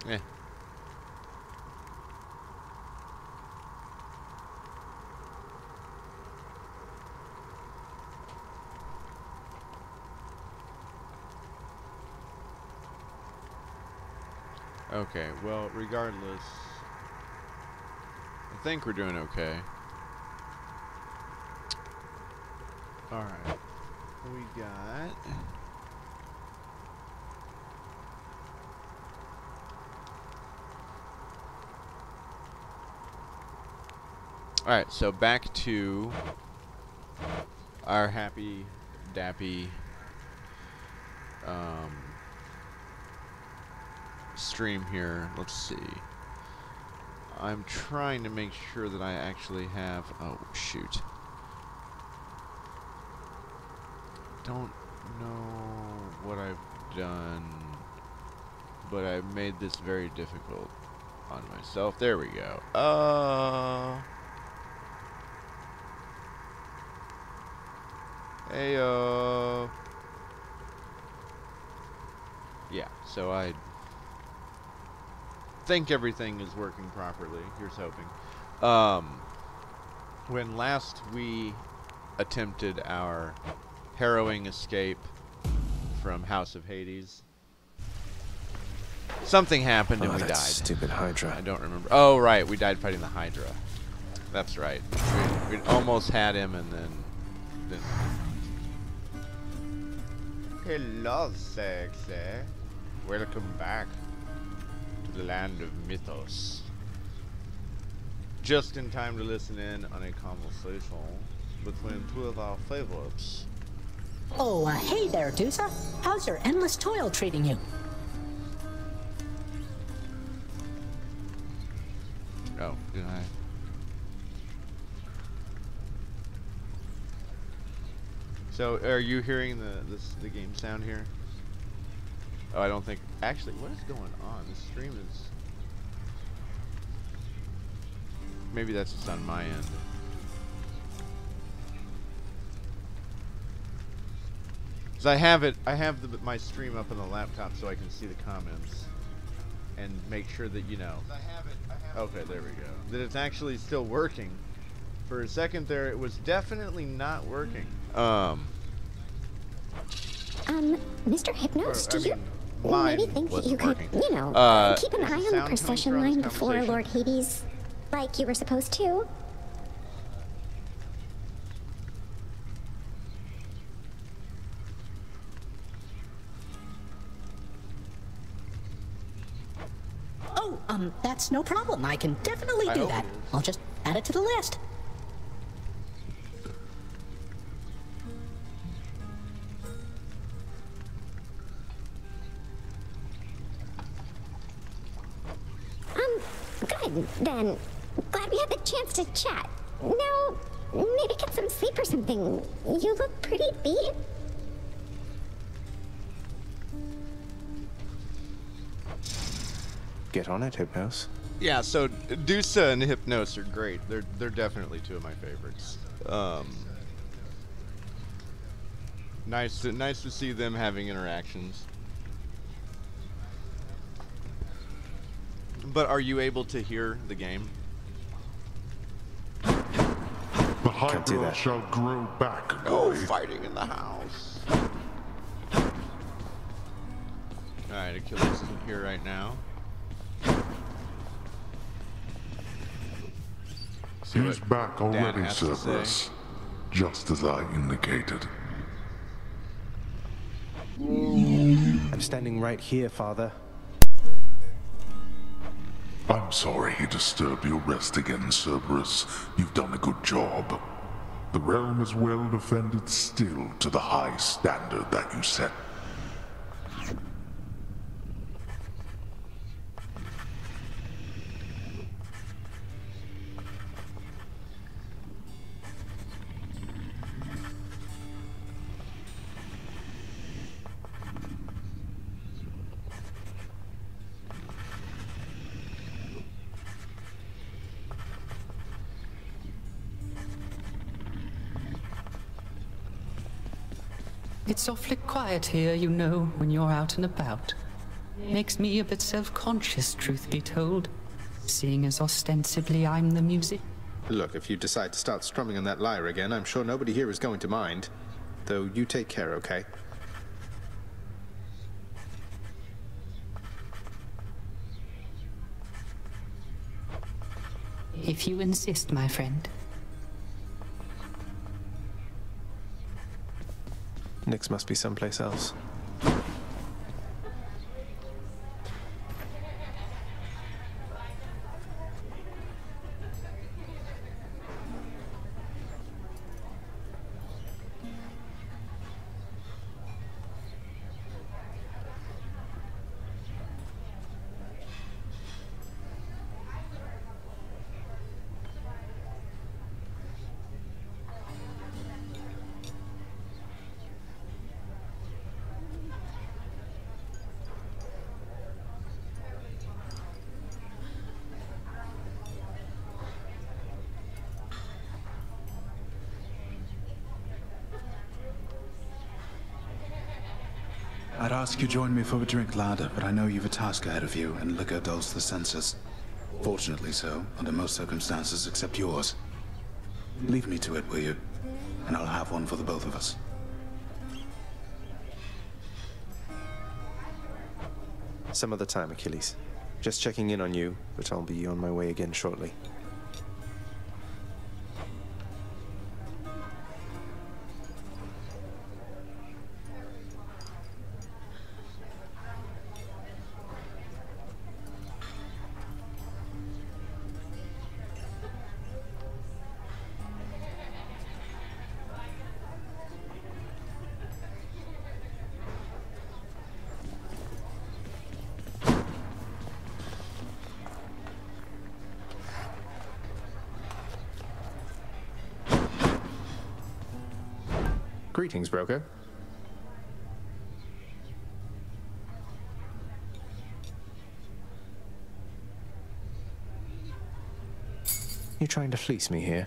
Eh. Okay, well, regardless, I think we're doing okay. Alright. We got... Alright, so back to our happy, dappy stream here. Let's see. I'm trying to make sure that I actually have... Oh, shoot. Don't know what I've done, but I made this very difficult on myself. There we go. Heyo. Yeah, so I think everything is working properly. Here's hoping. When last we attempted our harrowing escape from House of Hades, something happened and we died. Stupid Hydra. I don't remember. Oh, right. We died fighting the Hydra. That's right. We almost had him and then... Hello, sexy. Welcome back to the land of mythos. Just in time to listen in on a conversation between two of our favorites. Oh, hey there, Dusa. How's your endless toil treating you? Oh, did I? So, are you hearing the game sound here? Oh, I don't think... Actually, what is going on? The stream is... Maybe that's just on my end. Because I have my stream up on the laptop so I can see the comments and make sure that, you know. Okay, there we go. That it's actually still working. For a second there, it was definitely not working. Mr. Hypnos, do you maybe think that you could, you know, keep an eye on the procession line before Lord Hades, like you were supposed to? Oh, that's no problem. I can definitely do that. I'll just add it to the list. Good, then. Glad we had the chance to chat. Now, maybe get some sleep or something. You look pretty beat. Get on it, Hypnos. Yeah, so Dusa and Hypnos are great. They're definitely two of my favorites. Nice to see them having interactions. But are you able to hear the game? The Hydra shall grow back. Oh, fighting in the house. Alright, Achilles isn't here right now. He's back already, Cerberus. Just as I indicated. I'm standing right here, Father. I'm sorry he disturbed your rest again, Cerberus. You've done a good job. The realm is well defended still to the high standard that you set. It's awfully quiet here, you know, when you're out and about. Makes me a bit self-conscious, truth be told, seeing as ostensibly I'm the music. Look, if you decide to start strumming on that lyre again, I'm sure nobody here is going to mind. Though you take care, okay? If you insist, my friend. Nyx must be someplace else. I'd ask you join me for a drink, lad, but I know you've a task ahead of you, and liquor dulls the senses. Fortunately so, under most circumstances except yours. Leave me to it, will you? And I'll have one for the both of us. Some other time, Achilles. Just checking in on you, but I'll be on my way again shortly. Greetings, broker. You trying to fleece me here?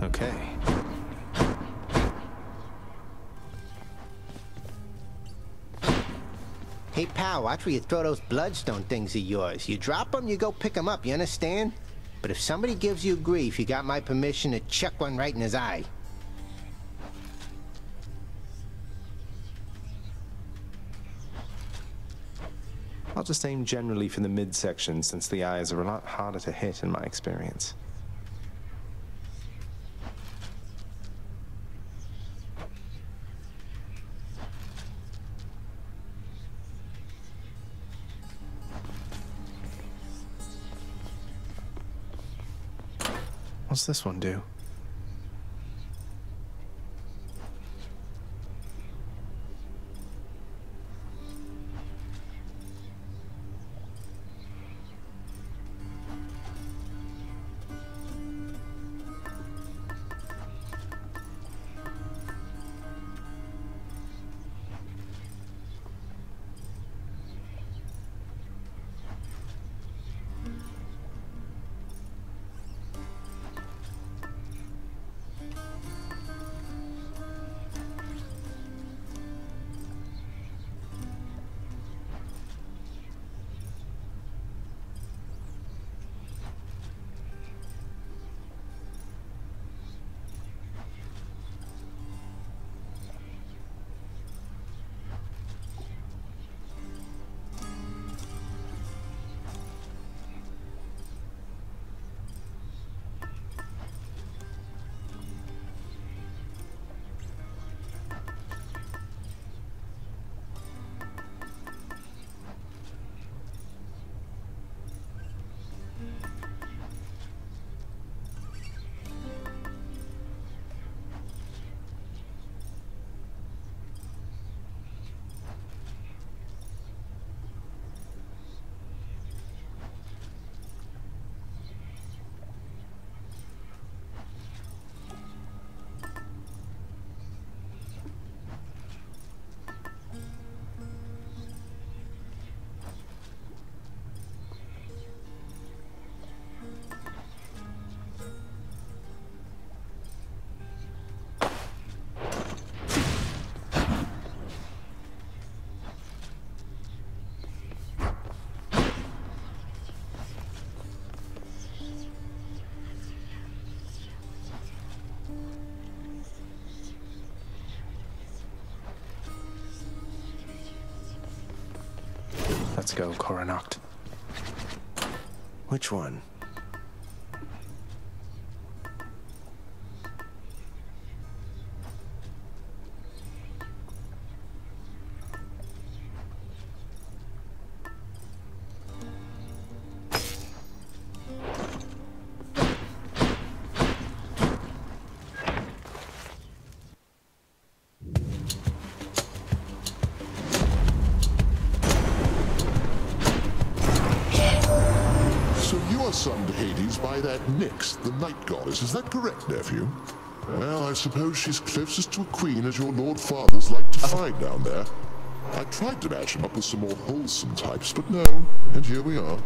Okay. Hey, pal, watch where you throw those bloodstone things of yours. You drop them, you go pick them up, you understand? But if somebody gives you grief, you got my permission to chuck one right in his eye. I'll just aim generally for the midsection, since the eyes are a lot harder to hit in my experience. What's this one do? Let's go, Coronacht. Which one? Son to Hades by that Nyx, the night goddess. Is that correct, nephew? Well, I suppose she's closest to a queen as your lord fathers like to find down there. I tried to match him up with some more wholesome types, but no, and here we are.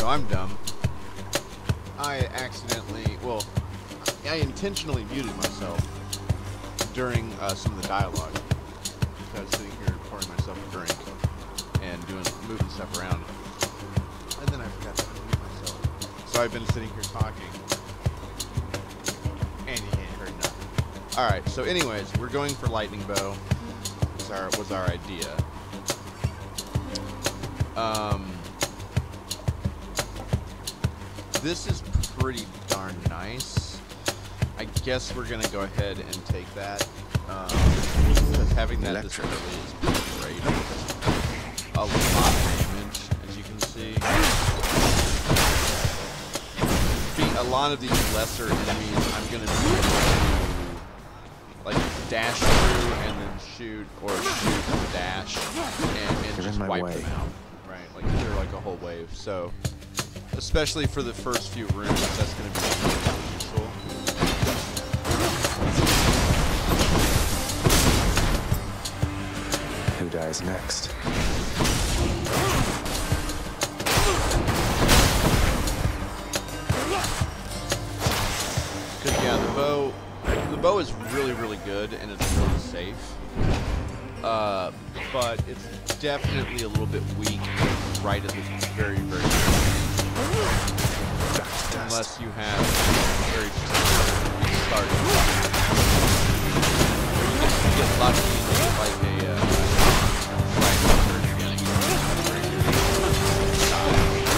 I'm dumb. I intentionally muted myself during some of the dialogue. So I was sitting here pouring myself a drink and moving stuff around. And then I forgot to mute myself. So I've been sitting here talking. And you ain't heard nothing. Alright, so anyways, we're going for Lightning Bow. Was our idea. This is pretty darn nice. I guess we're gonna go ahead and take that. Because having that this early is pretty great. A lot of damage, as you can see. A lot of these lesser enemies, I'm gonna be able to like dash through and then shoot, or shoot and dash, and just wipe them out. Right, like they're like a whole wave. So. Especially for the first few rooms, that's going to be really useful. Who dies next? Because yeah, the bow is really, really good and it's really safe. But it's definitely a little bit weak right at the very, very beginning. Unless you have very starting. You get lucky and get like a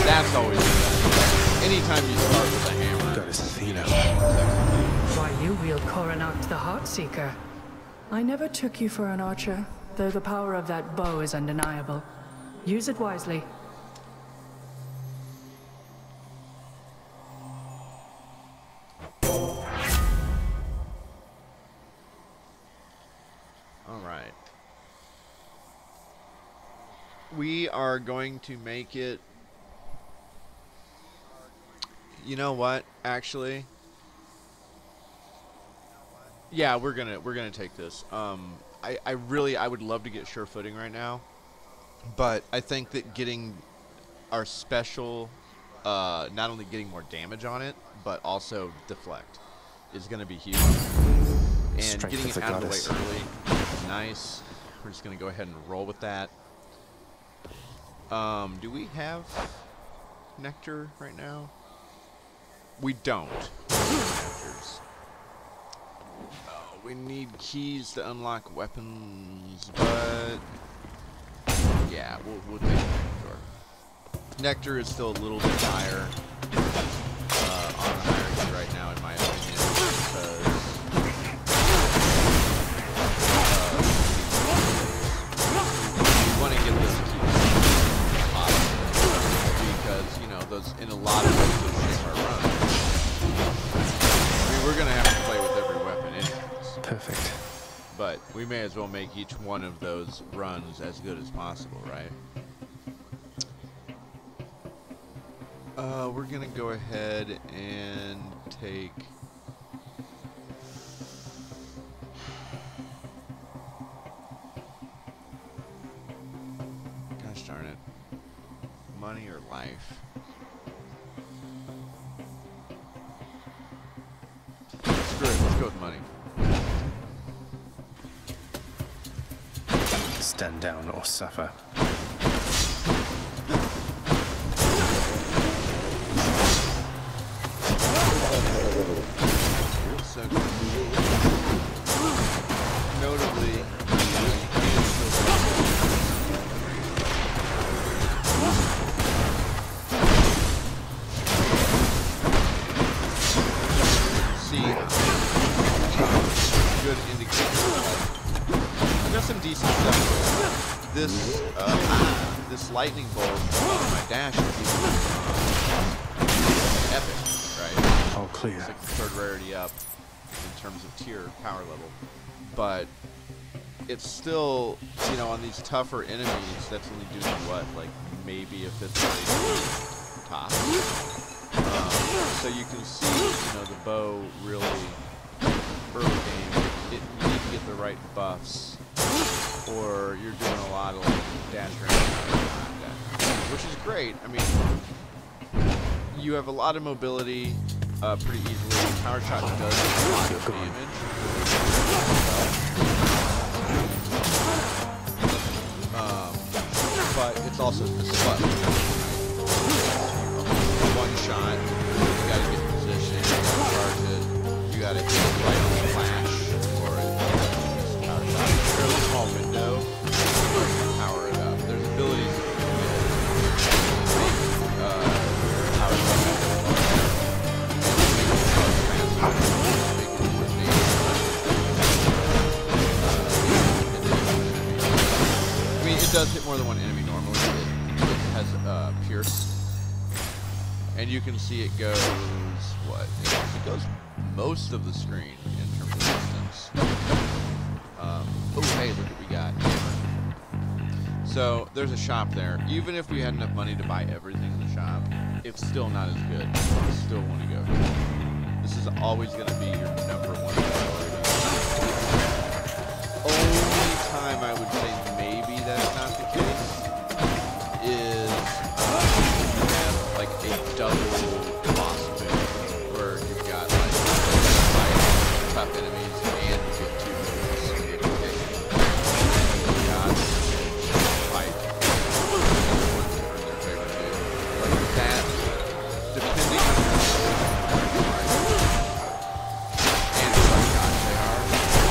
that's always good. Anytime you start with a hammer, you know. Why, you wield Coronacht the Heartseeker. I never took you for an archer, though the power of that bow is undeniable. Use it wisely. We are going to make it. You know what? Actually, yeah, we're gonna take this. I would love to get sure footing right now, but I think that getting our special, not only getting more damage on it, but also deflect, is gonna be huge. And getting it out of the way early is nice. We're just gonna go ahead and roll with that. Do we have nectar right now? We don't. We need keys to unlock weapons, but yeah, we'll take nectar. Nectar is still a little bit higher on the hierarchy right now, in my opinion, because we want to get this because, you know, those in a lot of ways are runs. I mean, we're gonna have to play with every weapon anyways. Perfect. But we may as well make each one of those runs as good as possible, right? We're gonna go ahead and take. Gosh darn it. Money or life? go with money. Stand down or suffer. So, notably, good indicator. I've got some decent stuff. This lightning bolt on my dash is epic, right? All clear. It's like the third rarity up in terms of tier power level, but it's still, you know, on these tougher enemies, that's only doing what, like maybe a fifth of top. So you can see, you know, the bow really early game. You need to get the right buffs, or you're doing a lot of like dash range, which is great. I mean, you have a lot of mobility pretty easily. Power shot does a lot of damage. But it's also slow. One shot, you gotta get in position, you gotta charge it, you gotta hit it right on the flash, or it's power shot. It's a fairly small window, to power it up. There's abilities that you can power I mean, it does hit more than one enemy normally. It has Pierce. And you can see it goes, what? It goes most of the screen in terms of distance. Oh, hey, look what we got. So, there's a shop there. Even if we had enough money to buy everything in the shop, it's still not as good. You still want to go here. This is always going to be your #1 priority. Only time I would say maybe that's not the case is like a double boss build where you've got like tough enemies and you get 2 moves and you can take shots, fight, or their favorite move. Like that, depending on and what shots they are,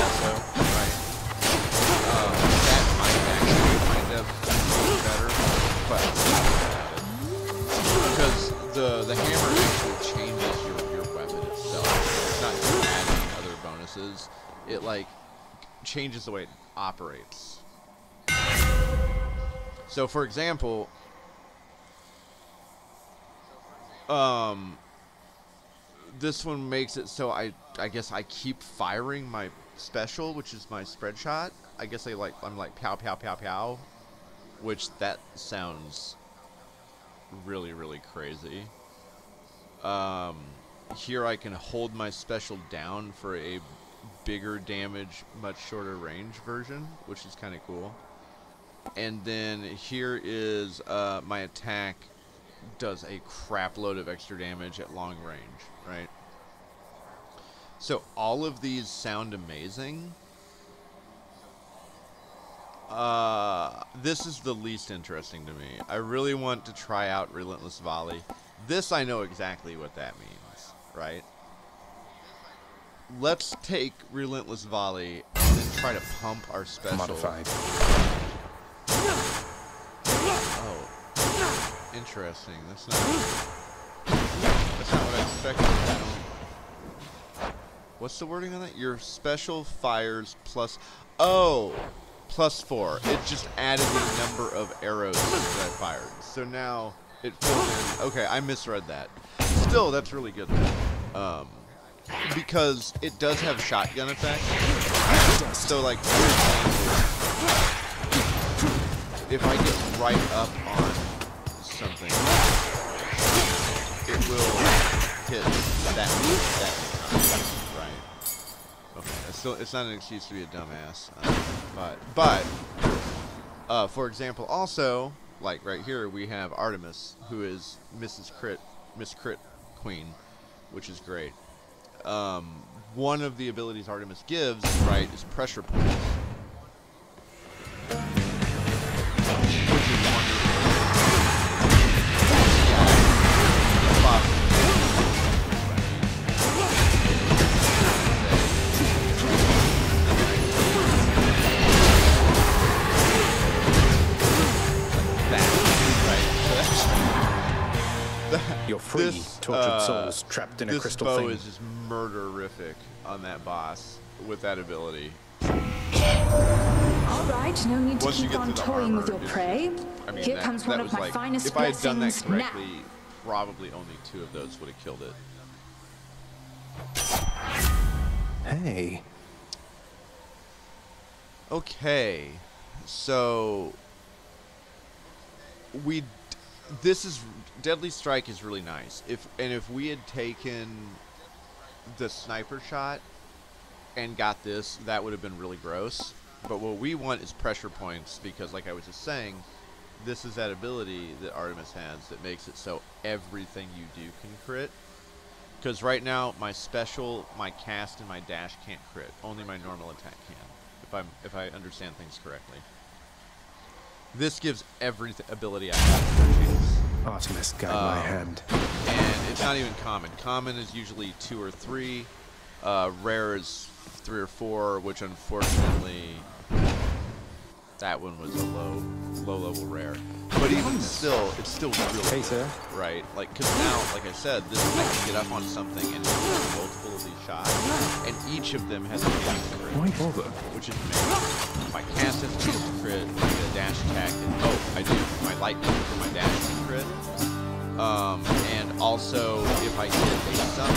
also, right? That might actually kind of be better, but because the hammer actually changes your weapon itself. It's not just adding other bonuses. It like changes the way it operates. So for example, this one makes it so I guess I keep firing my special, which is my spread shot. I guess I'm like pow pow pow pow, which that sounds really, really crazy. Here I can hold my special down for a bigger damage, much shorter range version, which is kind of cool. And then here is my attack does a crap load of extra damage at long range, right? So all of these sound amazing. This is the least interesting to me. I really want to try out Relentless Volley. This I know exactly what that means, right? Let's take Relentless Volley and then try to pump our special. Modified. Oh, interesting. That's not what I expected. What's the wording on that? Your special fires plus. Oh. +4. It just added the number of arrows that I fired. So now it filled in. Okay, I misread that. Still, that's really good though. Because it does have shotgun effect. So like, if I get right up on something, it will hit that time, right? Okay, it's not an excuse to be a dumbass. But for example, also, like right here, we have Artemis, who is Miss Crit Queen, which is great. one of the abilities Artemis gives, right, is pressure points. Which is wonderful. You're free, tortured souls trapped in a crystal thing. This bow is just murderific on that boss with that ability. All right, no need to keep on toying with your prey. I mean, Here comes one of my finest if I had done that blessings correctly, now. probably only 2 of those would have killed it. Hey. Okay, so Deadly Strike is really nice. If we had taken the sniper shot and got this, that would have been really gross. But what we want is pressure points, because like I was just saying, this is that ability that Artemis has that makes it so everything you do can crit. Because right now my special, my cast, and my dash can't crit. Only my normal attack can, if I understand things correctly. This gives every ability I have. Artemis, guide my hand. And it's not even common. Common is usually 2 or 3. Rare is 3 or 4, which unfortunately that one was a low level rare. But even still, it's still really good, right? Like, because now, like I said, I can get up on something and do multiple of these shots, and each of them has a crit. Why bother? Which is amazing. My cast has a crit, I get a dash attack, and I do. My lightning for my dash is a crit. And also, if I get a summon,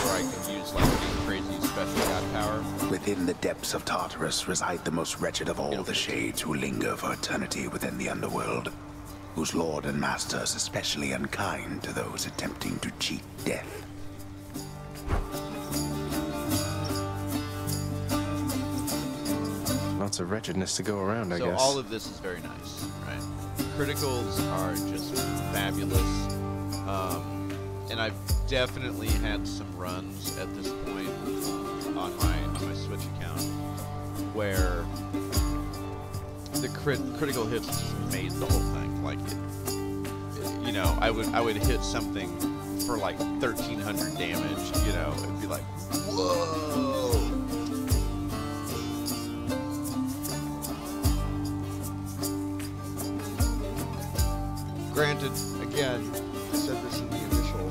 where I can use like a crazy special god power. Within the depths of Tartarus reside the most wretched of all the shades who linger for eternity within the underworld, whose lord and master is especially unkind to those attempting to cheat death. Lots of wretchedness to go around, I guess. So all of this is very nice, right? Criticals are just fabulous. And I've definitely had some runs at this point on my Switch account where the critical hits just made the whole thing. Like, you know, I would hit something for like 1,300 damage. You know, it'd be like, whoa. Granted, again, I said this in the initial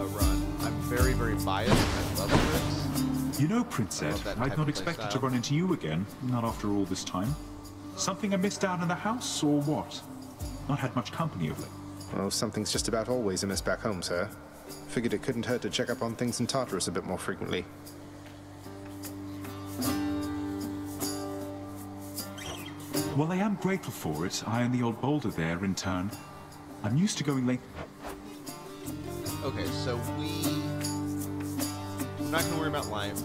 run, I'm very, very biased. I love crits. You know, Prince Ed, I'd not expected to run into you again, not after all this time. Something I missed out in the house, or what? Not had much company of late. Well, something's just about always a miss back home, sir. Figured it couldn't hurt to check up on things in Tartarus a bit more frequently. Well, I am grateful for it. I and the old boulder there, in turn. I'm used to going late. Okay, so we're not going to worry about life.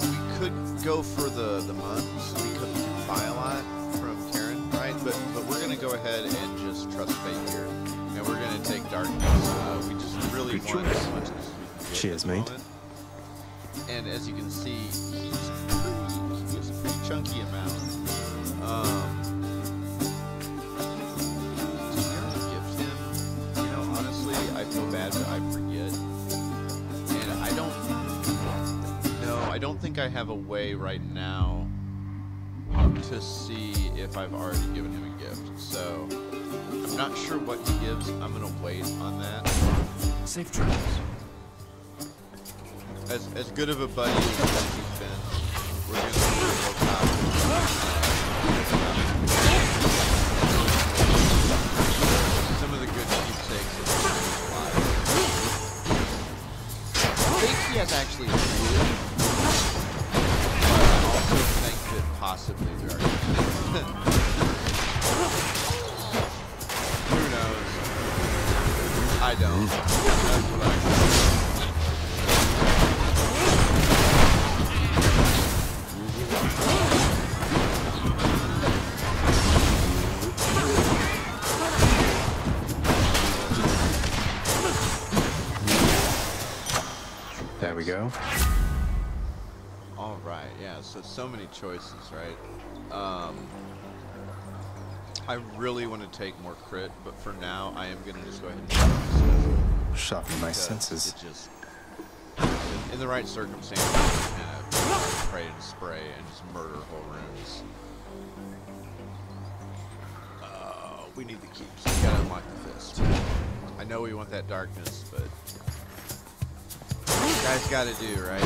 We could go for the months. We could buy a lot from Karen, right? But we're going to go ahead and just trust fate here. And we're going to take darkness. We just really want as much as we can get. Cheers, mate. And as you can see, he's a pretty chunky amount. I feel bad, but I forget. And I don't think I have a way right now to see if I've already given him a gift. So I'm not sure what he gives. I'm gonna wait on that. Safe travels. As good of a buddy as he's been, we're gonna go top. Some of the good keepsakes of his life. I think he has actually good, but I also think that possibly there are who knows? I don't. That's what I go. All right, yeah. So many choices, right? I really want to take more crit, but for now, I am gonna just go ahead and sharpen my senses. It just, in the right circumstances, kind of pray and spray and just murder whole rooms. We need the keeps. We gotta unlock the fist. I know we want that darkness, but you guys gotta do, right?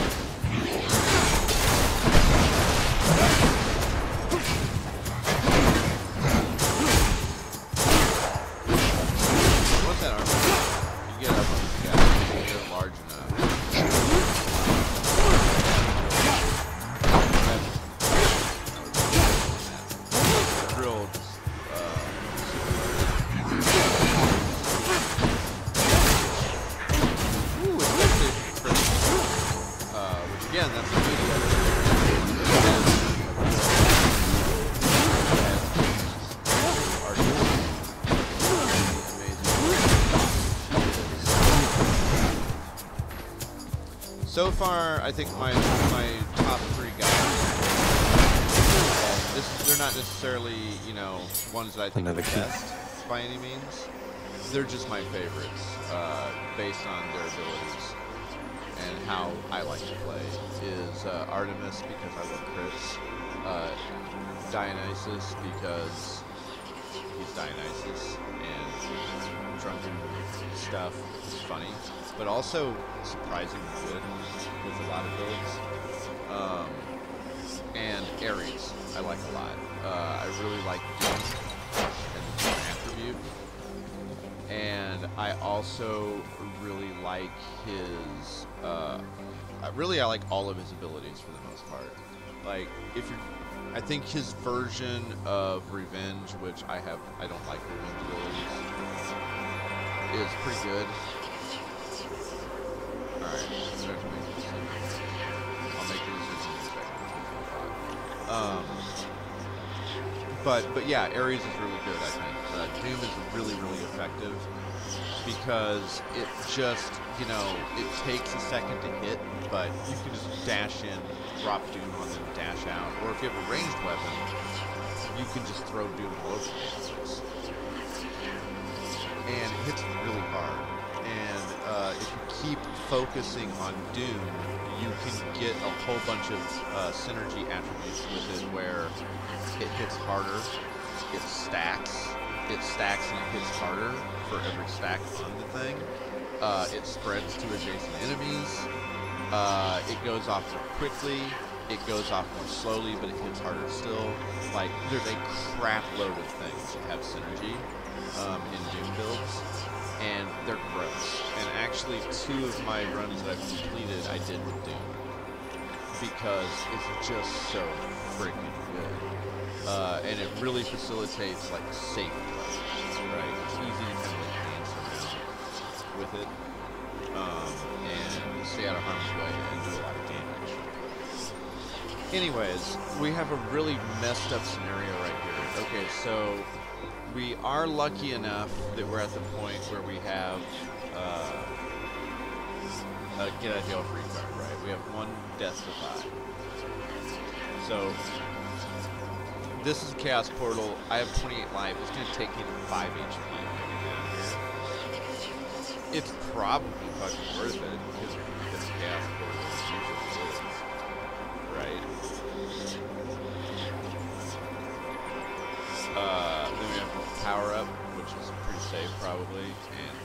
What's that armor? You get up on this guy. You're large enough. Real. Which again, that's the beauty of it. So far, I think my top 3 guys. They're not necessarily, you know, ones that I think are the best by any means. They're just my favorites, based on their abilities and how I like to play. Is Artemis because I love crits, Dionysus because he's Dionysus and drunken stuff is funny, but also surprisingly good with a lot of builds. And Ares, I like a lot. I really like Doom and the Doom attribute. And I also really like his, I like all of his abilities for the most part. Like, I think his version of Revenge, which I don't like Revenge abilities, is pretty good. Alright, I'll make the decision in a second. But yeah, Ares is really good, I think. Doom is really, really effective because it just, you know, it takes a second to hit, but you can just dash in, drop Doom on them, dash out. Or if you have a ranged weapon, you can just throw Doom all over the place. And it hits really hard. And if you keep focusing on Doom, you can get a whole bunch of synergy attributes with it where it hits harder, it stacks and it hits harder for every stack on the thing. It spreads to adjacent enemies. It goes off more quickly. It goes off more slowly, but it hits harder still. Like, there's a crap load of things that have synergy in Doom builds. And they're gross. And actually, 2 of my runs that I've completed, I did with Doom. Because it's just so freaking good. And it really facilitates, like, safe plays, right? It's easy to kind of dance around with it. And stay out of harm's way and do a lot of damage. Anyways, we have a really messed up scenario right here. Okay, so we are lucky enough that we're at the point where we have a get out of jail free card, right? We have 1 death to 5. So this is a Chaos Portal. I have 28 life. It's going to take me to 5 HP. It's probably fucking worth it because it's a Chaos Portal. Right? Then we have Power Up, which is pretty safe probably, and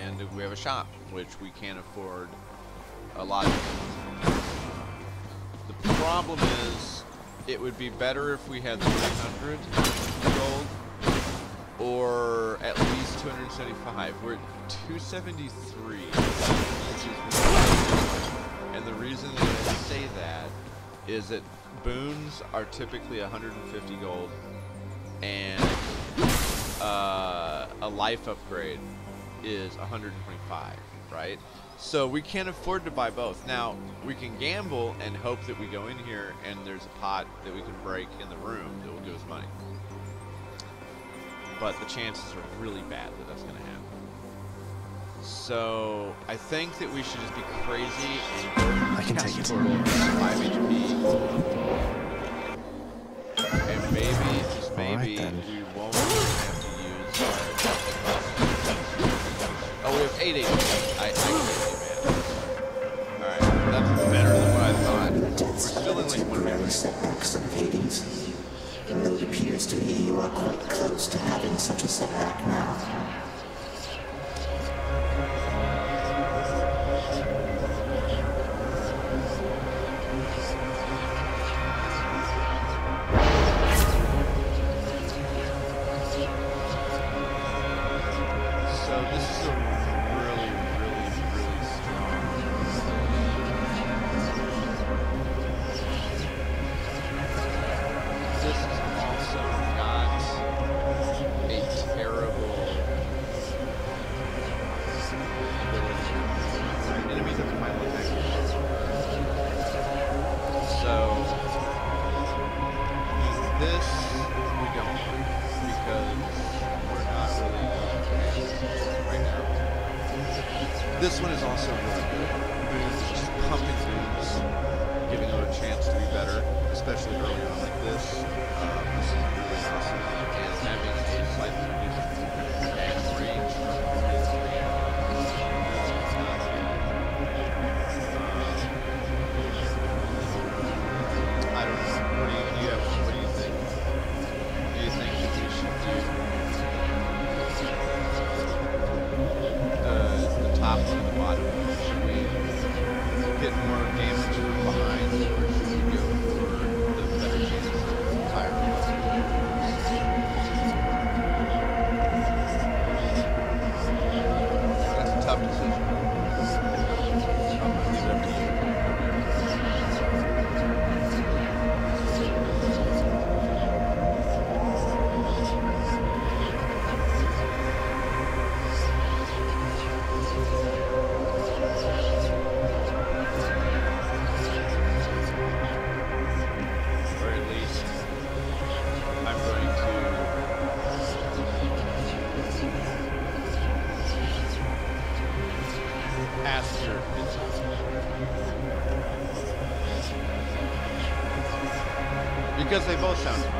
and we have a shop, which we can't afford a lot of. The problem is, it would be better if we had 300 gold, or at least 275. We're at 273, which is, and the reason that I say that is that boons are typically 150 gold, and a life upgrade is 125, right? So we can't afford to buy both. Now, we can gamble and hope that we go in here and there's a pot that we can break in the room that will give us money. But the chances are really bad that that's going to happen. So I think that we should just be crazy and go I can take it. 5 HP. And maybe, just maybe, we won't have to use oh, we have 8 HP. I can man. Alright, that's better than what I thought. We're still in like 1 minute. Setbacks of Hades. Even though it appears to me you are quite close to having such a setback now. This one is also really good. It's just pumping moves, giving them a chance to be better, especially early on like this. This is really awesome. And having a slightly reduced attack range from his I don't know. What do you think? Do you think that we should do the top and the bottom? Should we get more damage from behind, or should we go for the better chances of fire? That's a tough decision. I'm gonna leave it up to you. Because they both sound fun.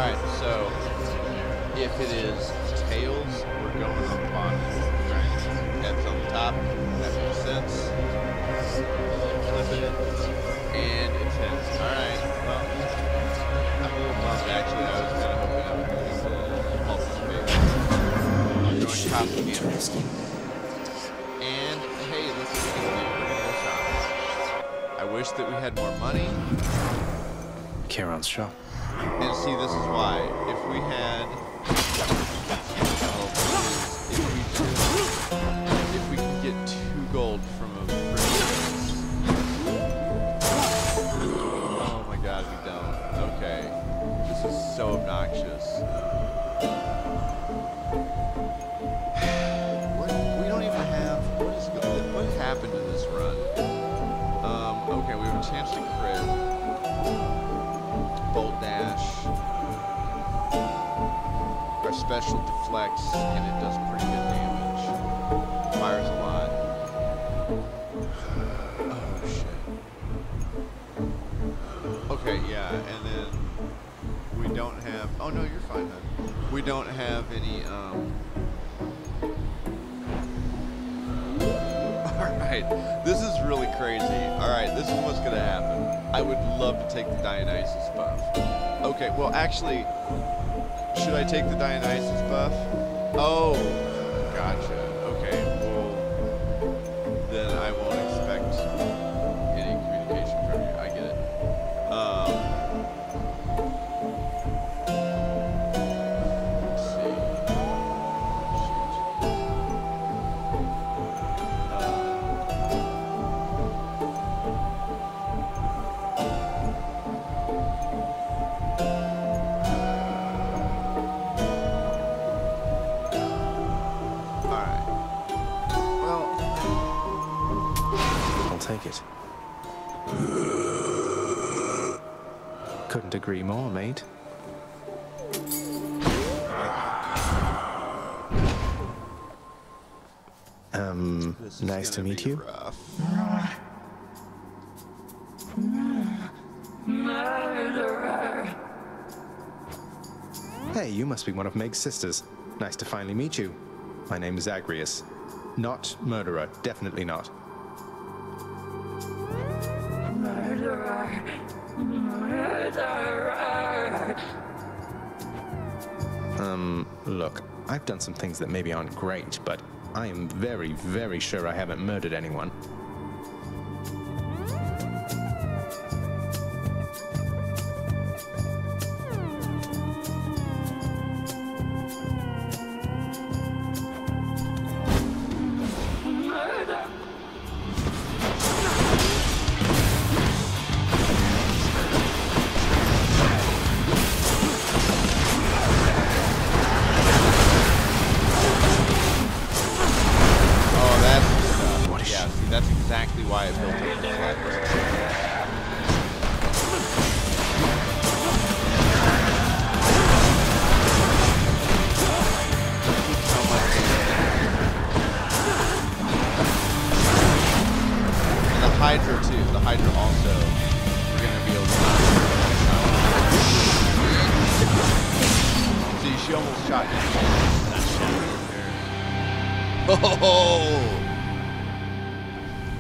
Alright, so if it is tails, we're going on the bottom. Right? Heads on the top, that makes sense. Flip it, and it's heads. Alright, well, I'm a little bummed actually. I was kind of hoping I would use the pulse big. Going top again. And hey, look what we can do. We're gonna go shopping. I wish that we had more money. Charon's shop. And see, this is why. If we had, if we could get 2 gold from a oh my god, we don't. Okay. This is so obnoxious. We don't even have, what happened to this run? Okay, we have a chance to crit. Bolt dash. Our special deflects, and it does pretty good damage. Fires a lot. Oh shit. Okay, yeah, and then we don't have. Oh no, you're fine, hun. We don't have any, Alright, this is really crazy. Alright, this is what's gonna happen. I would love to take the Dionysus buff. Okay, well actually, should I take the Dionysus buff? Oh, gotcha. Okay, well, then I won't expect any communication from you. I get it. Let's see. Take it. Couldn't agree more, mate. Nice to meet you. Hey, you must be one of Meg's sisters. Nice to finally meet you. My name is Zagreus. Not murderer, definitely not. Murderer. Murderer. Look, I've done some things that maybe aren't great, but I am very, very sure I haven't murdered anyone.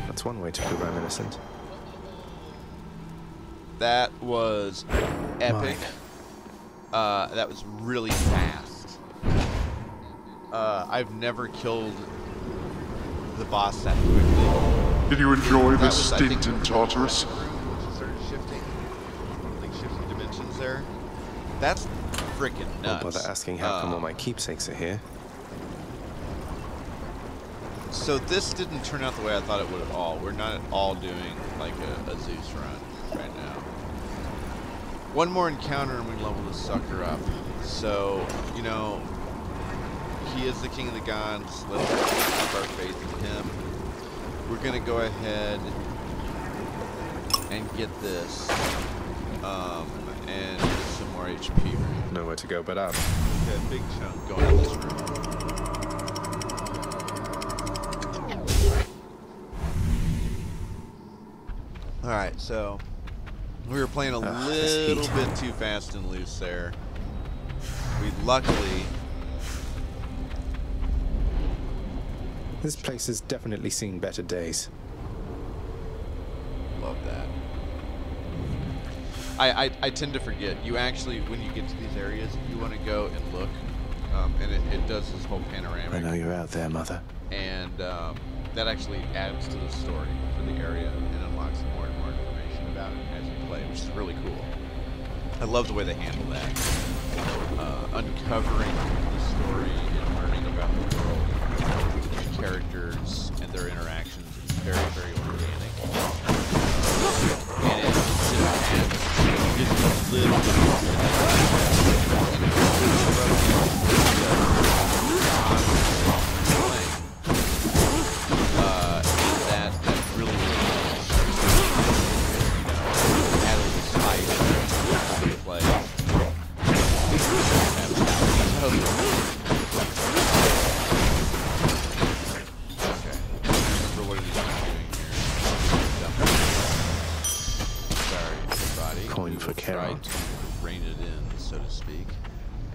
That's one way to prove I'm innocent. That was epic. That was really fast. I've never killed the boss that quickly. Did you enjoy this stint in Tartarus? Started shifting, like shifting dimensions there. That's freaking nuts. Don't bother asking how come all my keepsakes are here. So this didn't turn out the way I thought it would at all. We're not at all doing like a Zeus run right now. One more encounter and we level this sucker up. So, you know, he is the king of the gods. Let's keep our faith in him. We're gonna go ahead and get this and get some more HP. Nowhere to go but up. Okay, big chunk going in this room. Alright, so we were playing a little bit too fast and loose there. We luckily... This place has definitely seen better days. Love that. I tend to forget. You actually, when you get to these areas, you want to go and look. And it does this whole panoramic. I know you're out there, Mother. And that actually adds to the story for the area and unlocks more and more information about it as you play, which is really cool. I love the way they handle that. Uncovering the story and learning about the world, the characters, and their interactions is very, very organic. And it gives you a little bit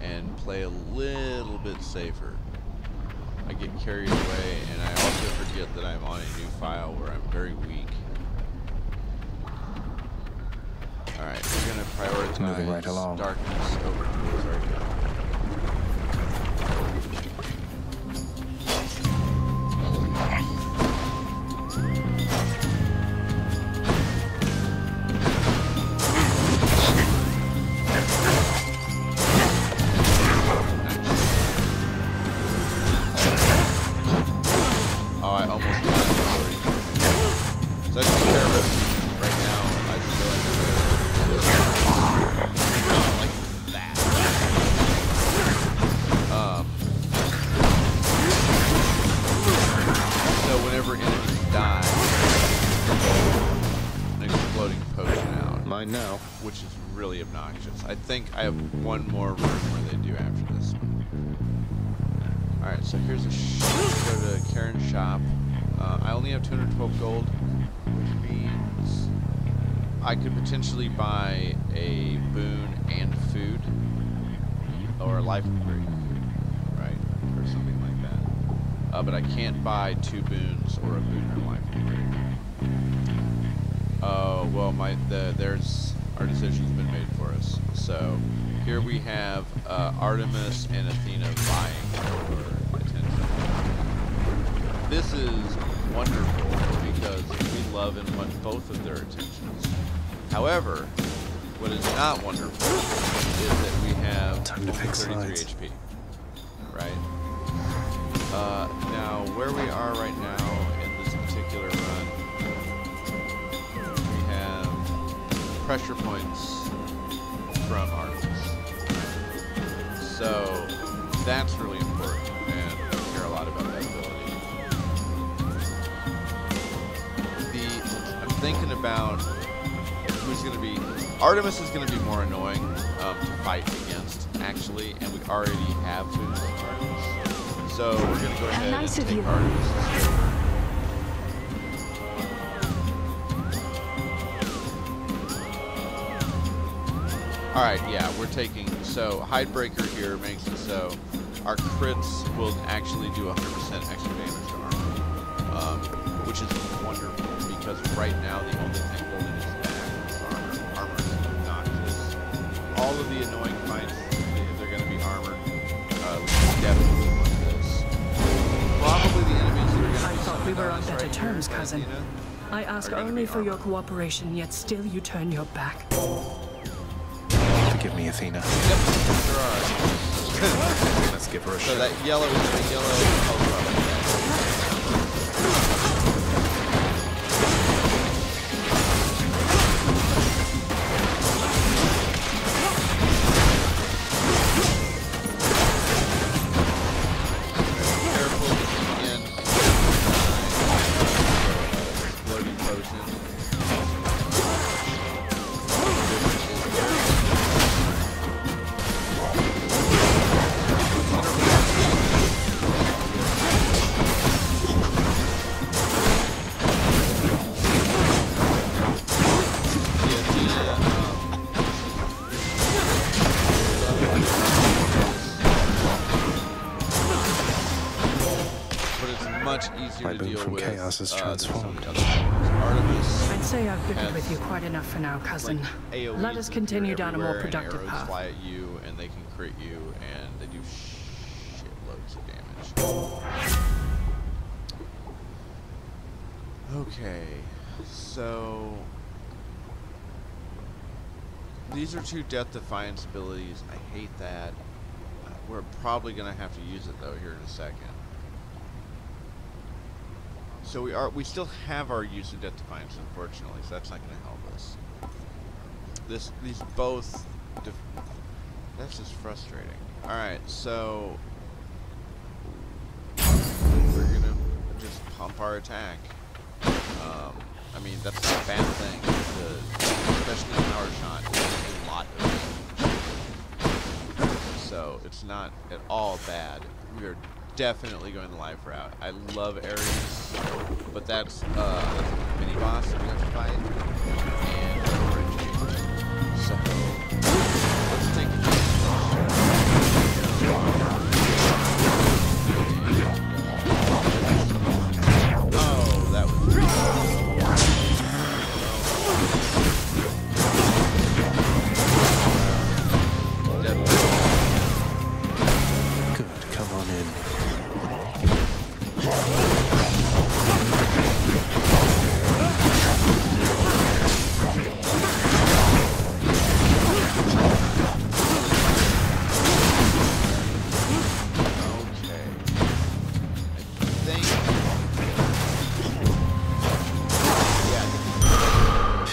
and play a little bit safer. I get carried away, and I also forget that I'm on a new file where I'm very weak. Alright, we're going to prioritize moving right along. Darkness over tools right now. Now, which is really obnoxious. I think I have one more room where they do after this one. Alright, so here's a go to Karen's shop. I only have 212 gold, which means I could potentially buy a boon and food, or a life upgrade, right? Or something like that. But I can't buy 2 boons or a boon or a life upgrade. Well, there's our decision's been made for us. So here we have Artemis and Athena vying for attention. This is wonderful because we love and want both of their attentions. However, what is not wonderful is that we have 33 HP, right? Now, where we are right now in this particular run, pressure points from Artemis. So that's really important, and I care a lot about that ability. I'm thinking about who's going to be... Artemis is going to be more annoying to fight against, actually, and we already have food from Artemis. So we're going to go ahead and take Artemis. Alright, yeah, we're taking, so Hidebreaker here makes it so our crits will actually do 100% extra damage to armor, which is wonderful, because right now the only thing holding us back is armor. Armor is obnoxious. All of the annoying fights, if they're going to be armor, we definitely want this. Probably the enemies that are going to be... I thought we were on better terms, cousin. I ask only for your cooperation, yet still you turn your back. Forgive me, Athena. Yep, sure are. Let's give her a shot. So that yellow is the yellow ultra. Careful again. Loading potion. My boon from chaos is transformed. Artemis. I'd say I've bickered with you quite enough for now, cousin. Like let us continue down a more productive path. Fly at you, and they can crit you, and they do shitloads of damage. Okay, so these are 2 Death Defiance abilities. I hate that. We're probably gonna have to use it though here in a second. So we still have our use of Death Defiance, unfortunately, so that's not going to help us. These both, that's just frustrating. All right, so we're gonna just pump our attack. I mean, that's not a bad thing, especially power shot. There's a lot of it, so it's not at all bad. We are definitely going the life route. I love Ares, but that's a mini boss that we have to fight, and so let's take a chance.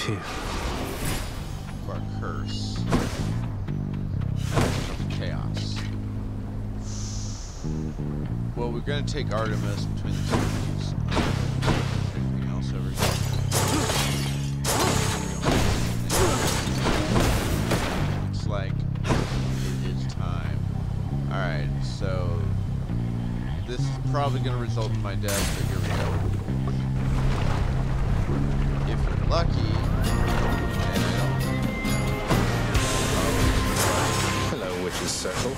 Phew. Our curse. Chaos. Well, we're gonna take Artemis between the two of these. Anything else over here? Looks like it is time. Alright, so this is probably gonna result in my death, but here we go. If you're lucky, and I don't. Hello, Witch's Circle.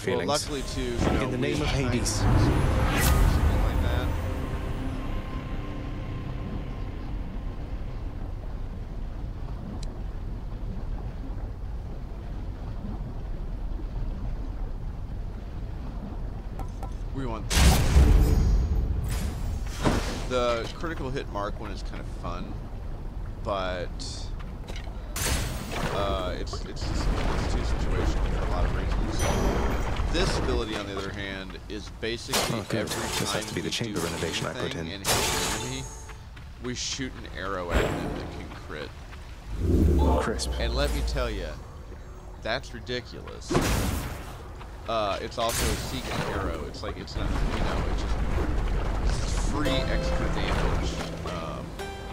Well, luckily, too, in the name of Hades. Something like that. We want the critical hit mark one is kind of fun, but it's two situations for a lot of reasons. This ability, on the other hand, is basically every time this has to be the chamber renovation I put in. And hit an enemy, we shoot an arrow at them that can crit. Crisp. And let me tell you, that's ridiculous. It's also a seeking arrow. It's like it's not, it's just free extra damage,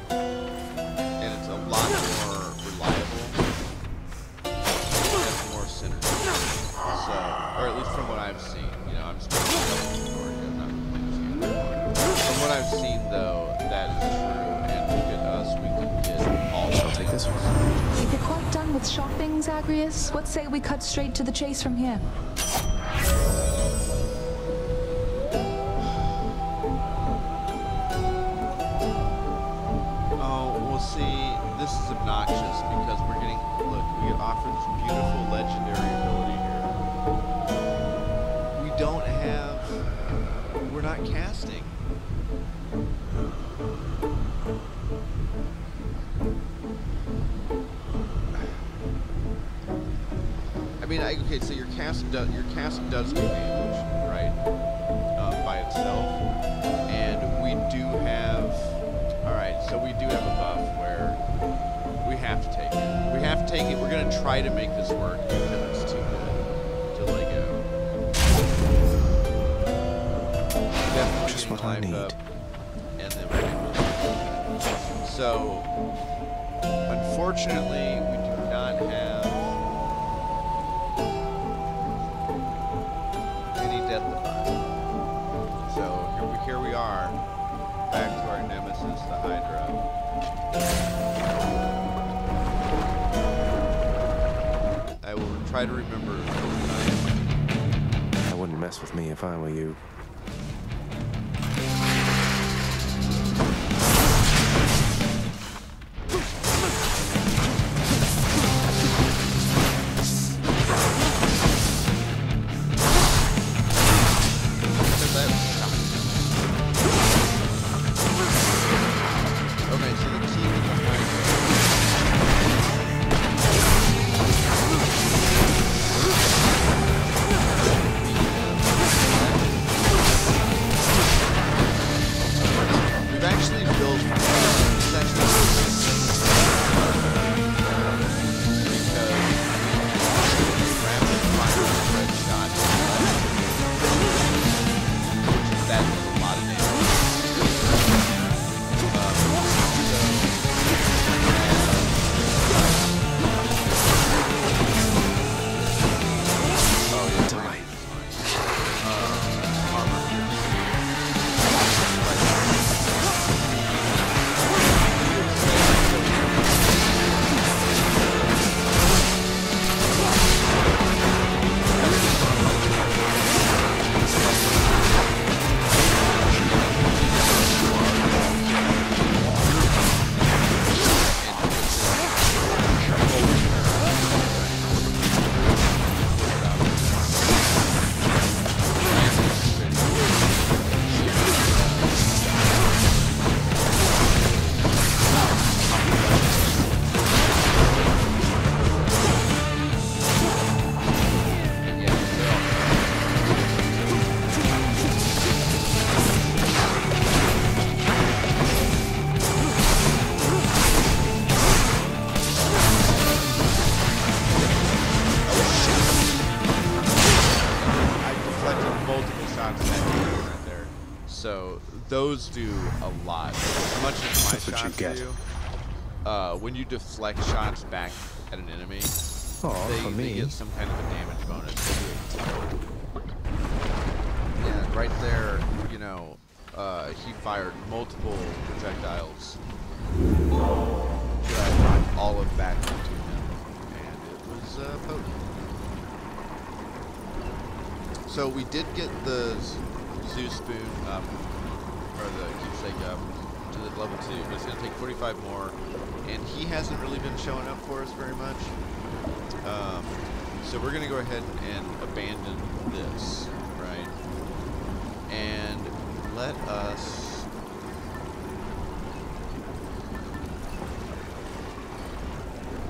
and it's a lot more reliable. It has more synergy. So, or at least from what I've seen, I'm just from what I've seen, though, that is true, and look at us, we can get all of I'll take this one. If you're quite done with shopping, Zagreus, what say we cut straight to the chase from here? Oh, well, see, this is obnoxious, because we get offered this beautiful legendary ability here. We're not casting. I mean, okay, so your casting does do damage, right? By itself, and we do have. All right, so we do have a buff where we have to take it. We have to take it. We're gonna try to make this work because it's too good to let go. Just what I need. And then we're able to. So, unfortunately, we do not have any Deathlify. So here we are, back to our nemesis, the Hydra. I will try to remember. I wouldn't mess with me if I were you. deflected multiple shots in that game right there. So those do a lot. As much as my shots do, when you deflect shots back at an enemy, they get some kind of a damage bonus. Yeah, right there, you know, he fired multiple projectiles that I brought all of back into him, and it was potent. So we did get the Zeus Spoon up, or the keepsake up, to the level 2, but it's going to take 45 more, and he hasn't really been showing up for us very much. So we're going to go ahead and abandon this, right? And let us...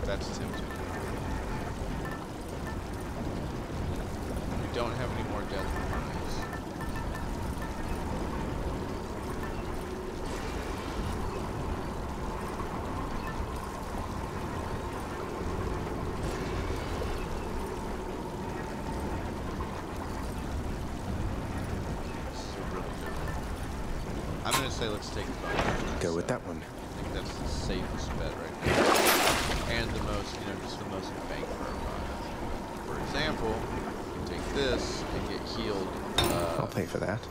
That's tempting. We don't have any more death prize. I'm gonna say let's take the bonus. Go with that one. I think that's the safest bet right now. And the most, you know, just the most bang for our buck. For example, you take this and get healed. I'll pay for that.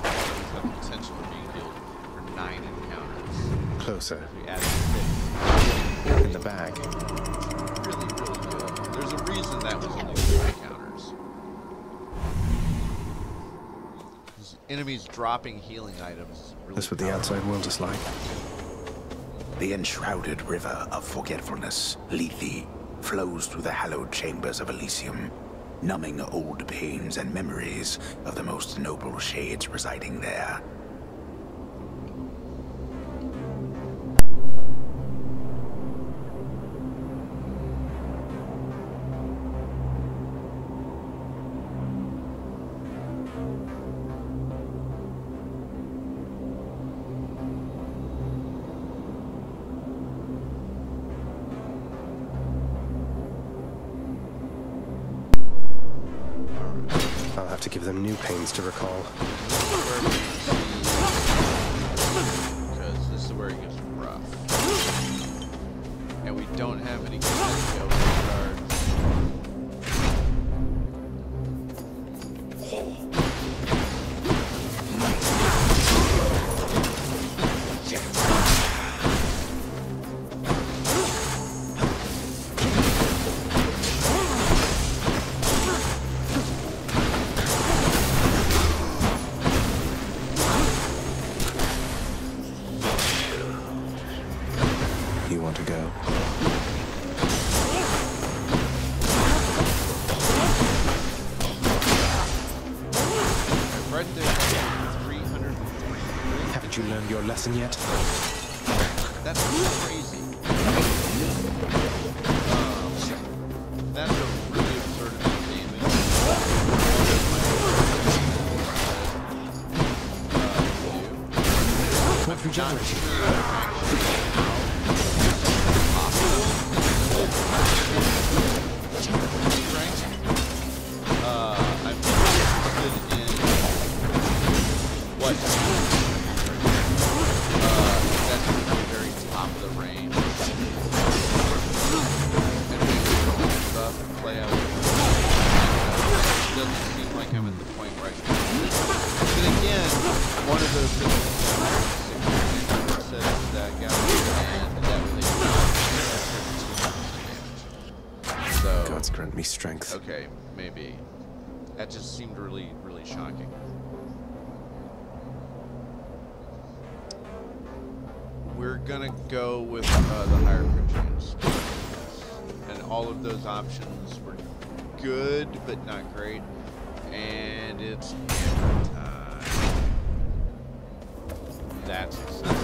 The potential of being healed for 9 encounters. Closer. We add 6. In the bag. Really, really good. There's a reason that was only 4 encounters. Enemies dropping healing items. Really That's what the outside world is like. The enshrouded river of forgetfulness, Lethe, flows through the hallowed chambers of Elysium, numbing old pains and memories of the most noble shades residing there. I'll have to give them new pains to recall. Because this is where it gets rough. And we don't have any good cards. You want to go? Right there, 303. Haven't you learned your lesson yet? That's crazy. That's a really absurd amount of damage. What's regenerating? I'm interested in what that's at the very top of the range. And maybe stuff play out. It doesn't seem like I'm at the point where I can. But again, one of those things says that guy and that was a so God's grant me strength. okay, maybe. That just seemed really, really shocking. We're gonna go with the higher crit chance. And all of those options were good, but not great. And it's hammer time. That's exciting.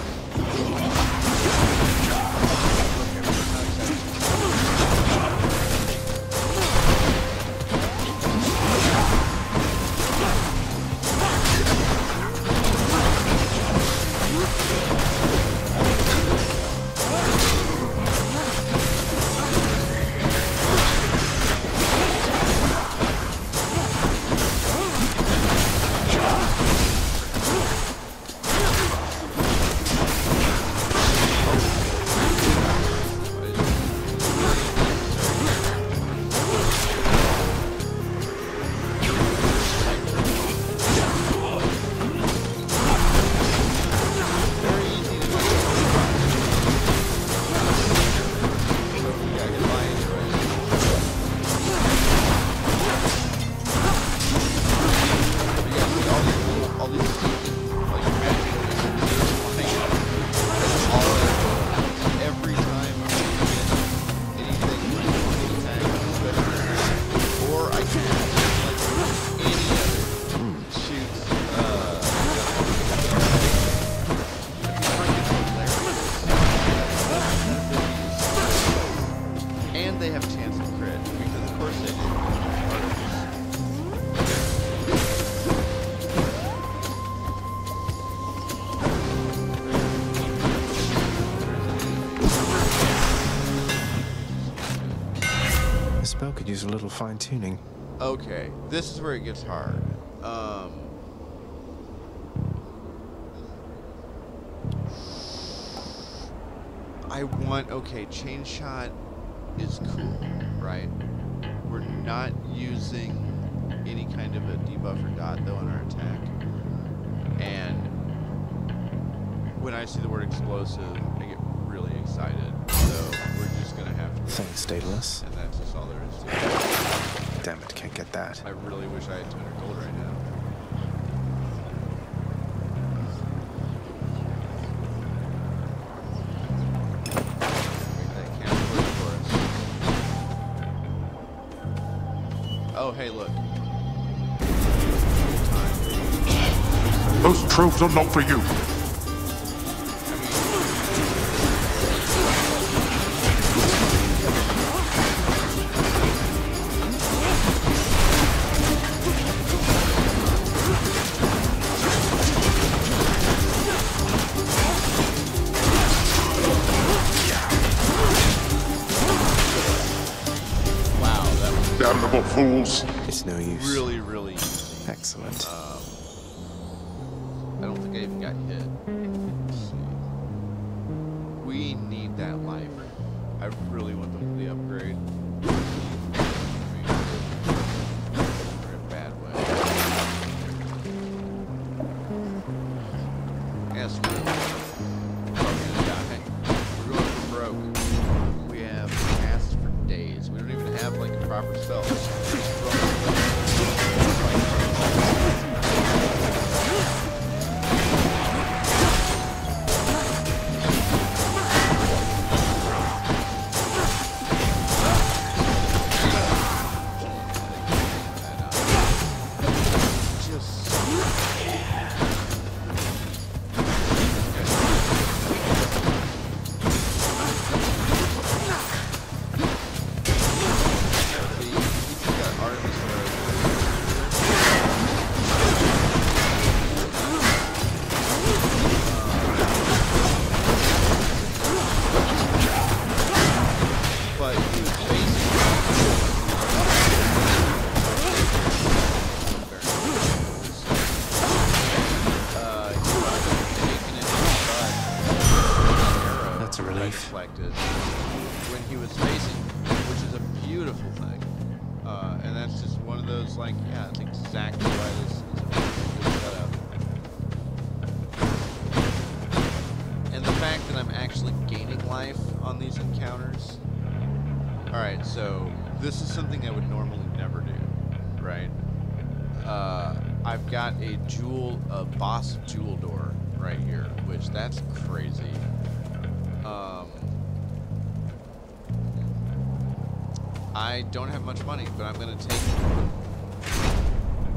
could use a little fine-tuning. Okay, this is where it gets hard. Okay, chain shot is cool, right? We're not using any kind of a debuff or dot though on our attack. And when I see the word explosive, I get really excited. So we're just gonna have to. Thanks, Daedalus. And that's just all there is to it. Damn it, can't get that. I really wish I had 200 gold right now. Oh, hey, look. Those tropes are not for you. Damnable fools! It's no use. Really, really easy. Excellent. I don't think I even got hit. Let's see. We need that life. I really want the upgrade. In a bad way. Yes, we're gonna die. We're going for broke. We have casts for days. We don't even have like a proper spell. When he was facing, which is a beautiful thing, and that's just one of those, like, yeah, that's exactly why this is a good setup. And the fact that I'm actually gaining life on these encounters. Alright, so this is something I would normally never do, right? I've got a boss jewel door right here, which that's crazy. I don't have much money, but I'm going to take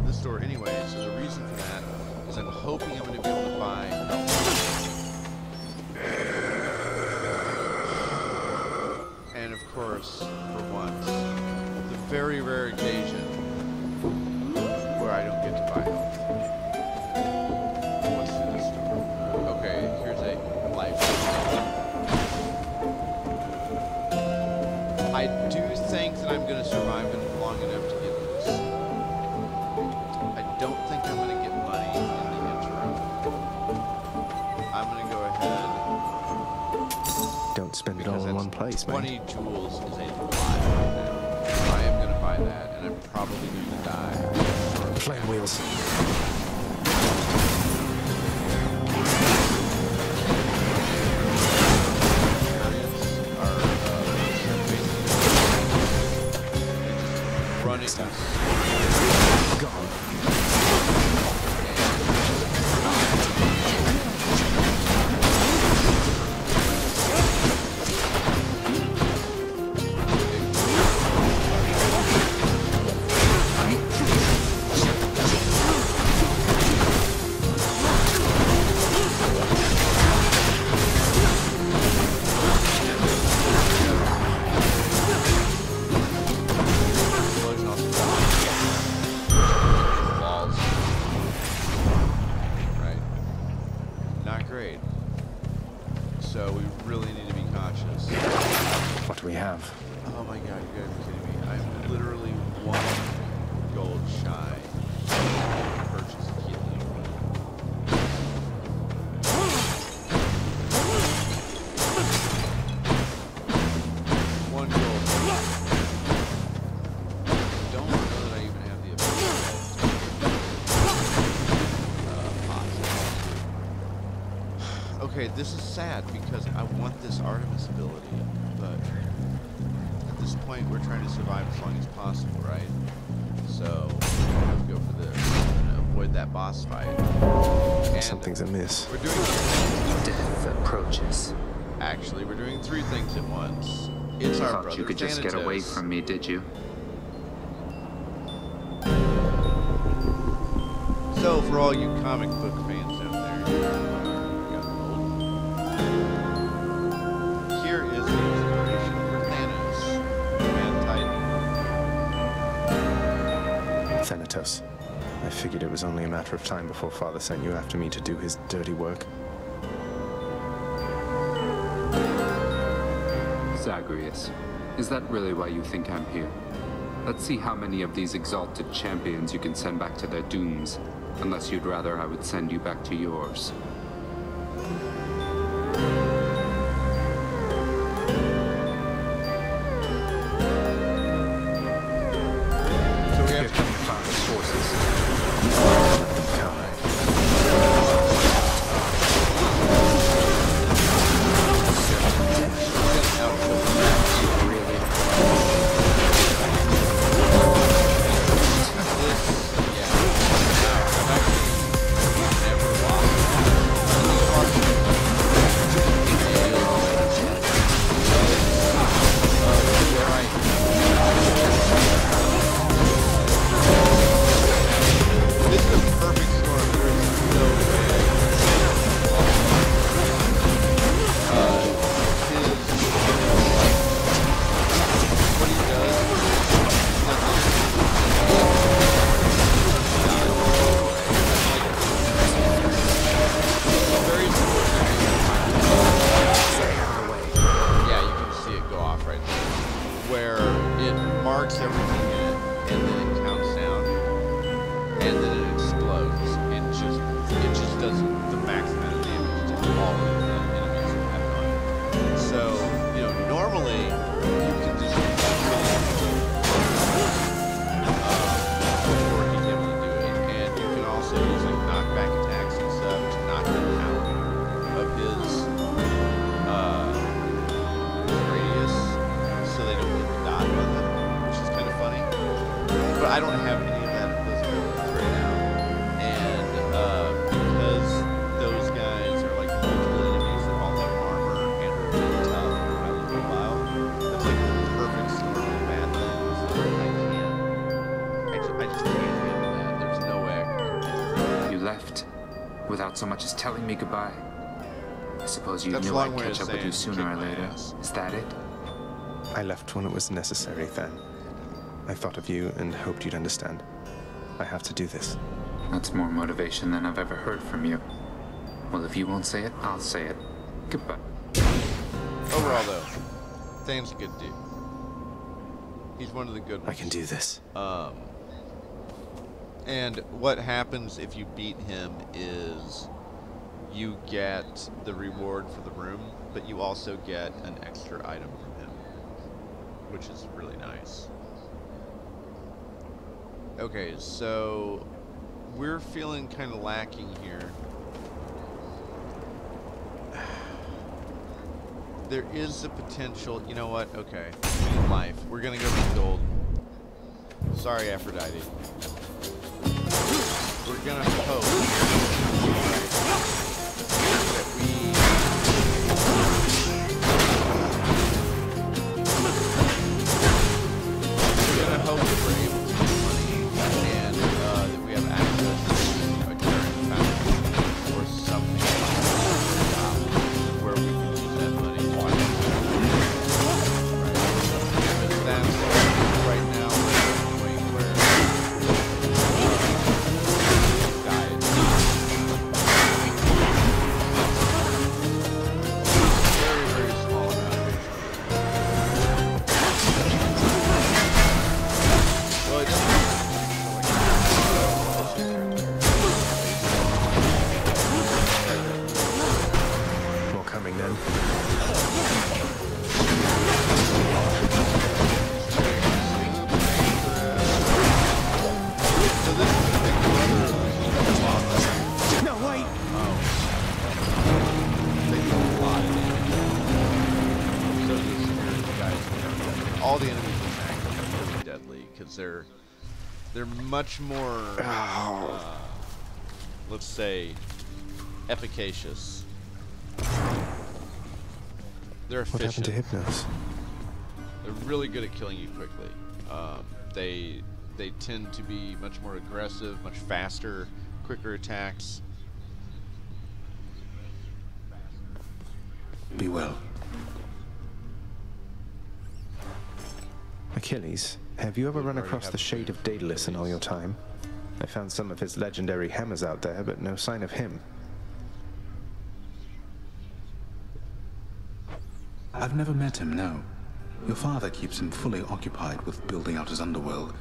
this door anyway. So the reason for that is I'm hoping I'm going to be able to buy and of course, for once, the very rare occasion where I don't get to buy health. What's through this door? Okay, here's a life. I do think that I'm going to survive it long enough to get this. I don't think I'm going to get money in the interim. I'm going to go ahead. Don't spend it all in one place, man. 20 jewels is a lot right now. So I am going to buy that, and I'm probably going to die. Flame wheels. Gone. Okay, this is sad because I want this Artemis ability, but at this point we're trying to survive as long as possible, right? So I have to go for this and avoid that boss fight. And something's amiss. We're doing death approaches. Actually, we're doing 3 things at once. It's our brother. Thought you could just get away from me, did you? So, for all you comic book fans out there, here is the inspiration for Thanos, Man Titan. Thanatos. I figured it was only a matter of time before Father sent you after me to do his dirty work. Zagreus, is that really why you think I'm here? Let's see how many of these exalted champions you can send back to their dooms. Unless you'd rather I would send you back to yours. So we have to find the sources. I don't have any of that abilities right now, and because those guys are like multiple enemies that all have armor and are really tough and highly mobile, that's like the perfect storm of bad things. I just can't handle that. There's no way I can. You left without so much as telling me goodbye. I suppose you That's knew a I'd long way catch of up with you saying sooner or kick my later. ass. Is that it? I left when it was necessary, Then. I thought of you and hoped you'd understand. I have to do this. That's more motivation than I've ever heard from you. Well, if you won't say it, I'll say it. Goodbye. Overall, though, Thane's a good dude. He's one of the good ones. I can do this. And what happens if you beat him is you get the reward for the room, but you also get an extra item from him, which is really nice. Okay, so we're feeling kind of lacking here. There is a potential, you know what? Okay, life. We're gonna go with gold. Sorry, Aphrodite. We're gonna hope that we're gonna hope that we're able to get money and that we have access to a current fountain or something where we can use that money to buy right. Because that's right now we're at a point where blades. They're much more, let's say, efficacious. They're efficient. What happened to Hypnos? They're really good at killing you quickly. They tend to be much more aggressive, much faster, quicker attacks. Be well. Achilles, have you ever run across the Shade of Daedalus in all your time? I found some of his legendary hammers out there, but no sign of him. I've never met him, no. Your father keeps him fully occupied with building out his underworld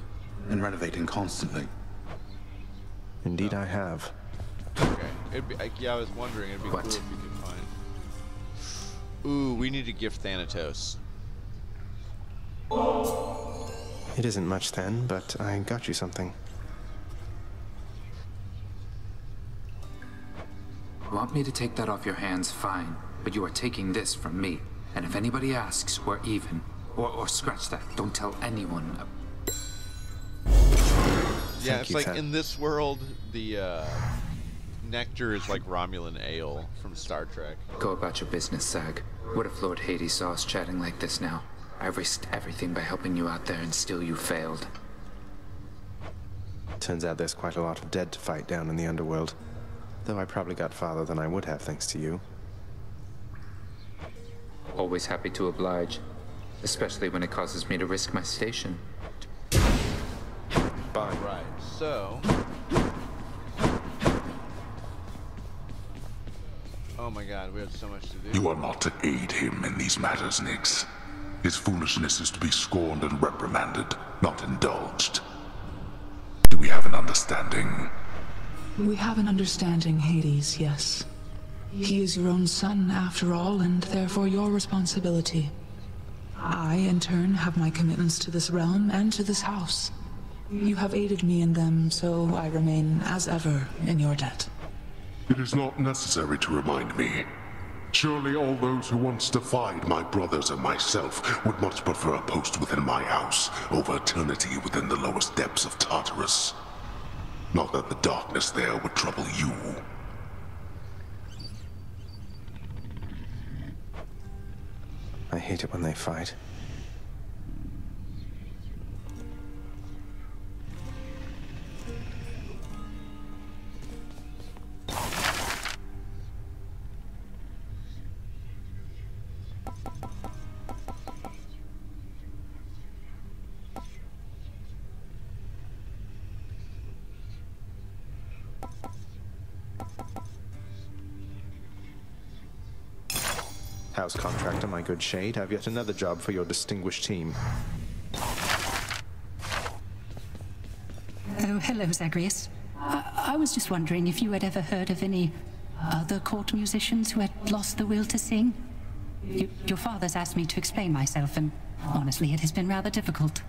and renovating constantly. Indeed, I have. Okay. Yeah, I was wondering. It'd be cool if we could find. Ooh, we need to gift Thanatos. It isn't much then, but I got you something. Want me to take that off your hands? Fine. But you are taking this from me. And if anybody asks, we're even. Or scratch that. Don't tell anyone. Yeah, it's like in this world, the nectar is like Romulan ale from Star Trek. Go about your business, Zag. What if Lord Hades saw us chatting like this now? I risked everything by helping you out there, and still you failed. Turns out there's quite a lot of dead to fight down in the underworld. Though I probably got farther than I would have thanks to you. Always happy to oblige. Especially when it causes me to risk my station. Bye. Right, so... Oh my god, we have so much to do. You are not to aid him in these matters, Nyx. His foolishness is to be scorned and reprimanded, not indulged. Do we have an understanding? We have an understanding, Hades, yes. He is your own son, after all, and therefore your responsibility. I, in turn, have my commitments to this realm and to this house. You have aided me in them, so I remain, as ever, in your debt. It is not necessary to remind me. Surely all those who once defied my brothers and myself would much prefer a post within my house over eternity within the lowest depths of Tartarus. Not that the darkness there would trouble you. I hate it when they fight. House contractor, my good Shade. I've yet another job for your distinguished team. Oh, hello, Zagreus. I was just wondering if you had ever heard of any other court musicians who had lost the will to sing? Your father's asked me to explain myself, and honestly, it has been rather difficult.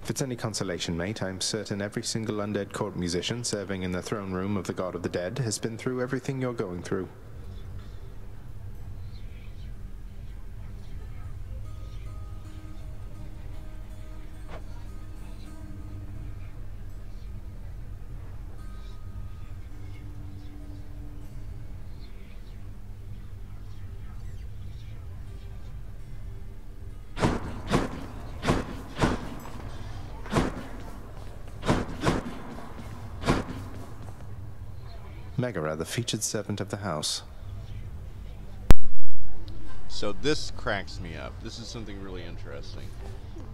If it's any consolation, mate, I'm certain every single undead court musician serving in the throne room of the God of the Dead has been through everything you're going through. Megara, the featured servant of the house. So this cracks me up. This is something really interesting.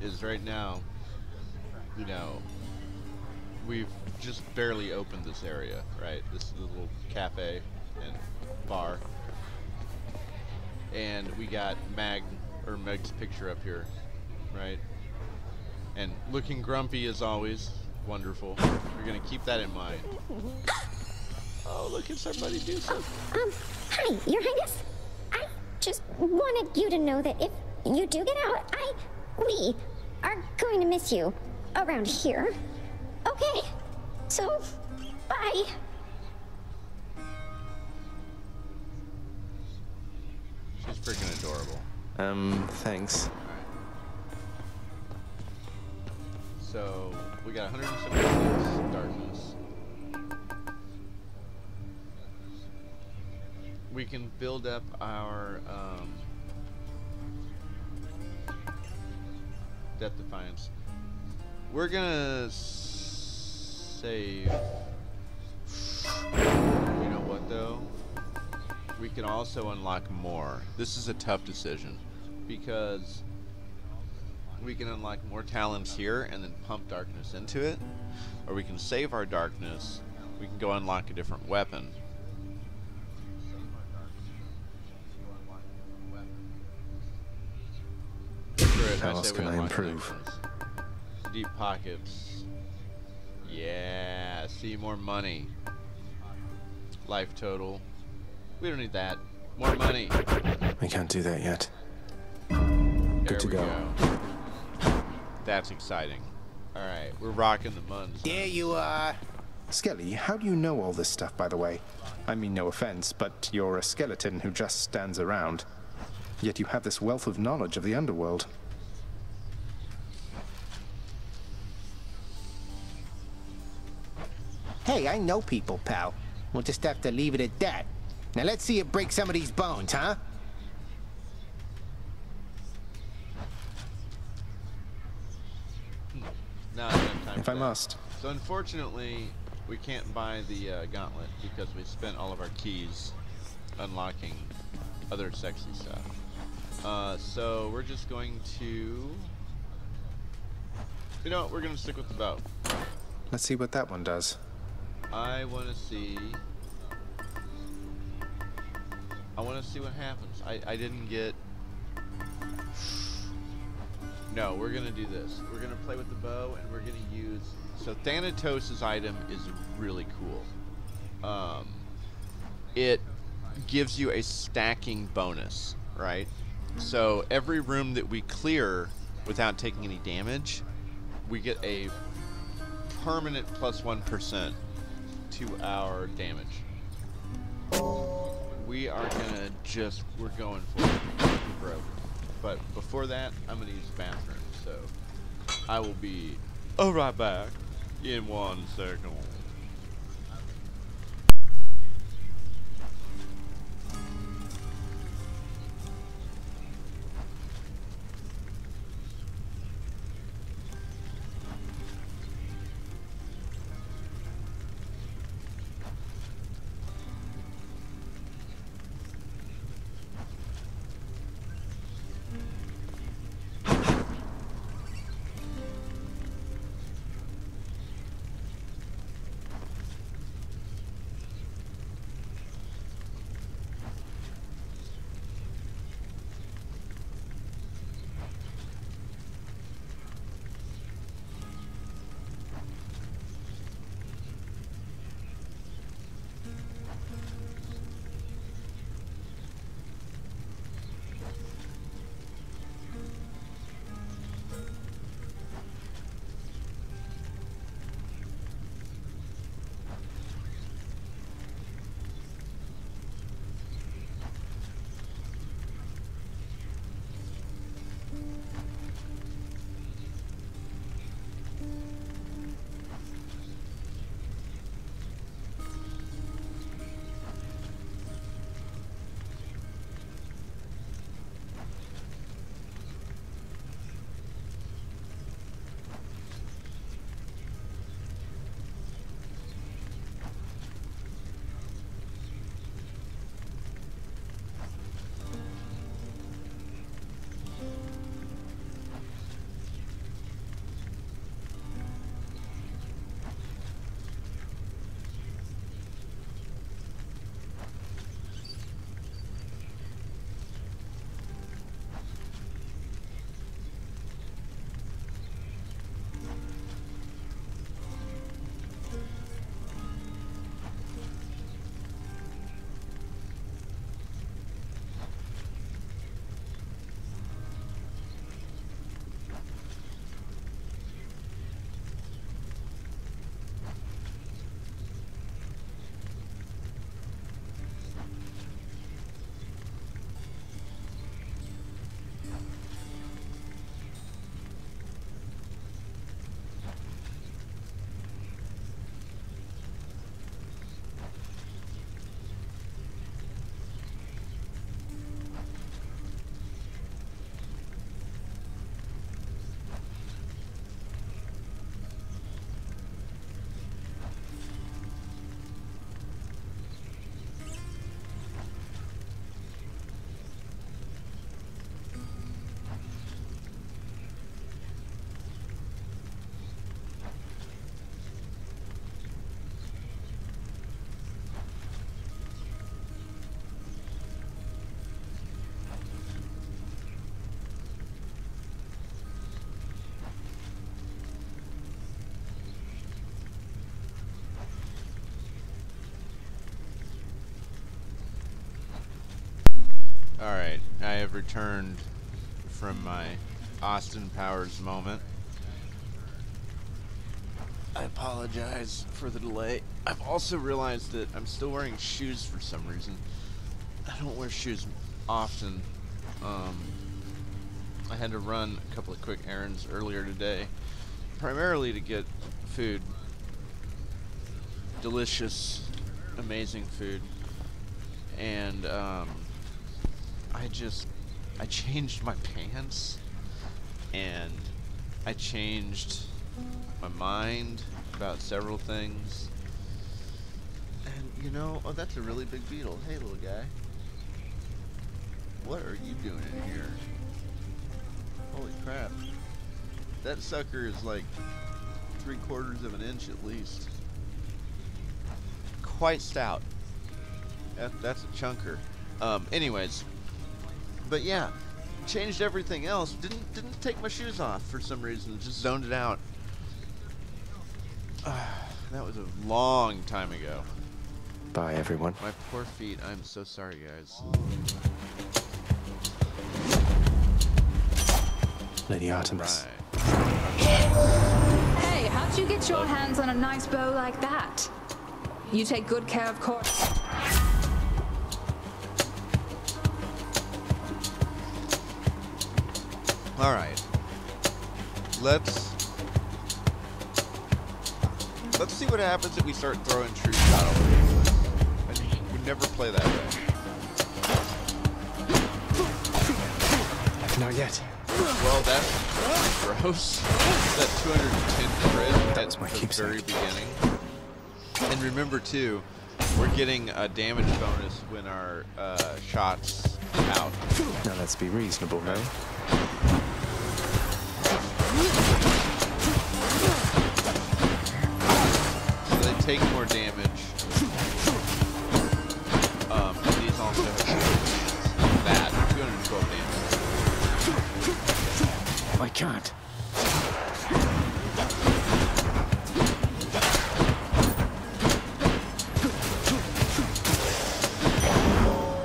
Is right now, you know, we've just barely opened this area, right? This little cafe and bar. And we got Meg's picture up here, right? And looking grumpy as always. Wonderful. We're gonna keep that in mind. Oh, look at somebody do something. Hi, Your Highness. I just wanted you to know that if you do get out, we are going to miss you around here. Okay, so, bye. freaking adorable. Thanks. So, we got 176 darkness. We can build up our Depth Defiance. We're gonna save. You know what though? We can also unlock more. This is a tough decision because we can unlock more talents here and then pump darkness into it, or we can save our darkness. We can go unlock a different weapon. How else can I improve? Deep pockets. Yeah, see, more money. Life total. We don't need that. More money. We can't do that yet. Good to go. That's exciting. Alright, we're rocking the muns. There you are. Skelly, how do you know all this stuff, by the way? I mean, no offense, but you're a skeleton who just stands around. Yet you have this wealth of knowledge of the underworld. Hey, I know people, pal. We'll just have to leave it at that. Now let's see you break some of these bones, huh? No, if I must. So unfortunately, we can't buy the gauntlet because we spent all of our keys unlocking other sexy stuff. So we're just going to... You know what, we're going to stick with the bow. Let's see what that one does. I want to see what happens. I didn't get... No, we're going to do this. We're going to play with the bow, and we're going to use... So Thanatos' item is really cool. It gives you a stacking bonus, right? So every room that we clear without taking any damage, we get a permanent plus 1% to our damage. We are gonna just, we're going for it. We're broke. But before that, I'm gonna use the bathroom, so I will be right back in 1 second. I have returned from my Austin Powers moment. I apologize for the delay. I've also realized that I'm still wearing shoes for some reason. I don't wear shoes often. I had to run a couple of quick errands earlier today, primarily to get food. Delicious, amazing food. And I changed my pants, and I changed my mind about several things. And you know, oh, that's a really big beetle. Hey, little guy. What are you doing in here? Holy crap. That sucker is like 3/4 of an inch at least. Quite stout. That's a chunker. Anyways. But yeah, changed everything else. Didn't take my shoes off for some reason. Just zoned it out. That was a long time ago. Bye, everyone. My poor feet. I'm so sorry, guys. Lady Artemis. Hey, how'd you get your hands on a nice bow like that? You take good care of course. All right. Let's see what happens if we start throwing true shot all over the place. I would never play that way. Not yet. Well, that's gross. That 210 crit That's my at the very beginning. And remember too, we're getting a damage bonus when our shots out. Now let's be reasonable, no? So they take more damage. And these also have that 212 damage. I can't.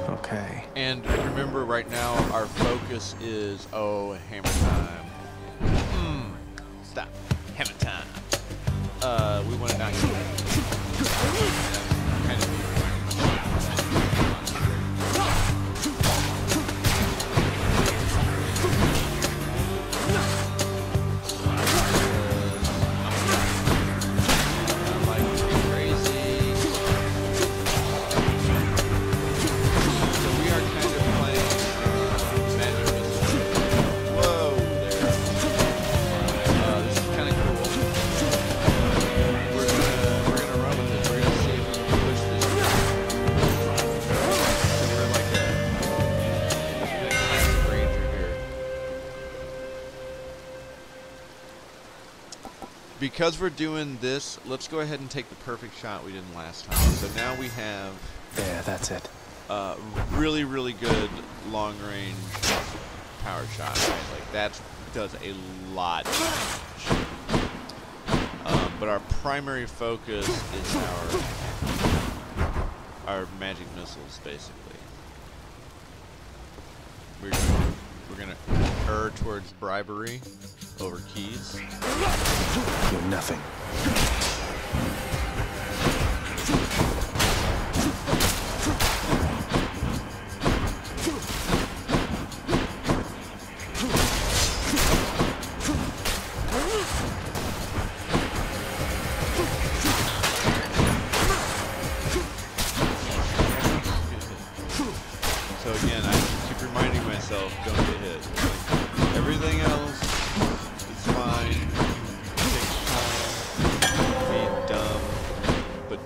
Okay. And remember, right now our focus is hammer time. Stop. Hammer time. We want to not get kind of because we're doing this, let's go ahead and take the perfect shot we didn't last time. So now we have... Yeah, that's it. Really, really good long-range power shot. Right? Like, that does a lot of damage. But our primary focus is our magic missiles, basically. We're gonna err towards bribery over keys. You're nothing. So again, I keep reminding myself, don't get hit. Like, everything else is fine. Take time, be dumb, but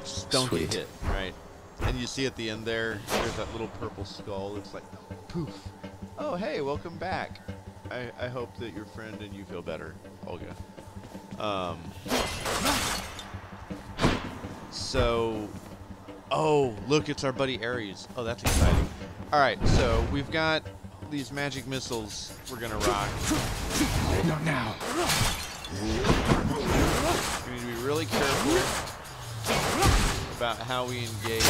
just don't get hit, right? And you see at the end there's that little purple skull. It's like, poof. Oh, hey, welcome back. I hope that your friend and you feel better, Olga. So, oh, look, it's our buddy Ares. Oh, that's exciting. All right, so we've got these magic missiles we're gonna rock. Not now. We need to be really careful about how we engage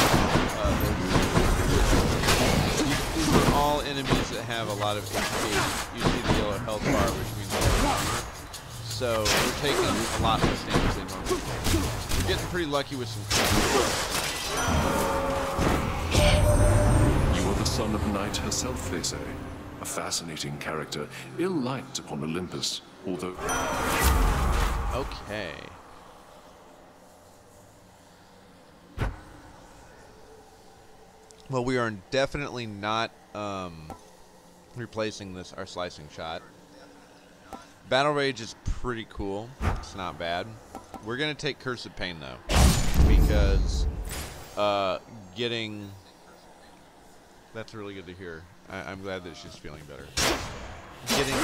for all enemies that have a lot of HP, you see the yellow health bar, which means they're armor. So we're taking a lot less damage than normally. We're getting pretty lucky with some You are the son of Night herself, they say. A fascinating character, ill-liked upon Olympus, although... Okay. Well, we are definitely not replacing our slicing shot. Battle Rage is pretty cool. It's not bad. We're going to take Curse of Pain, though, because getting... That's really good to hear. I'm glad that she's feeling better. Getting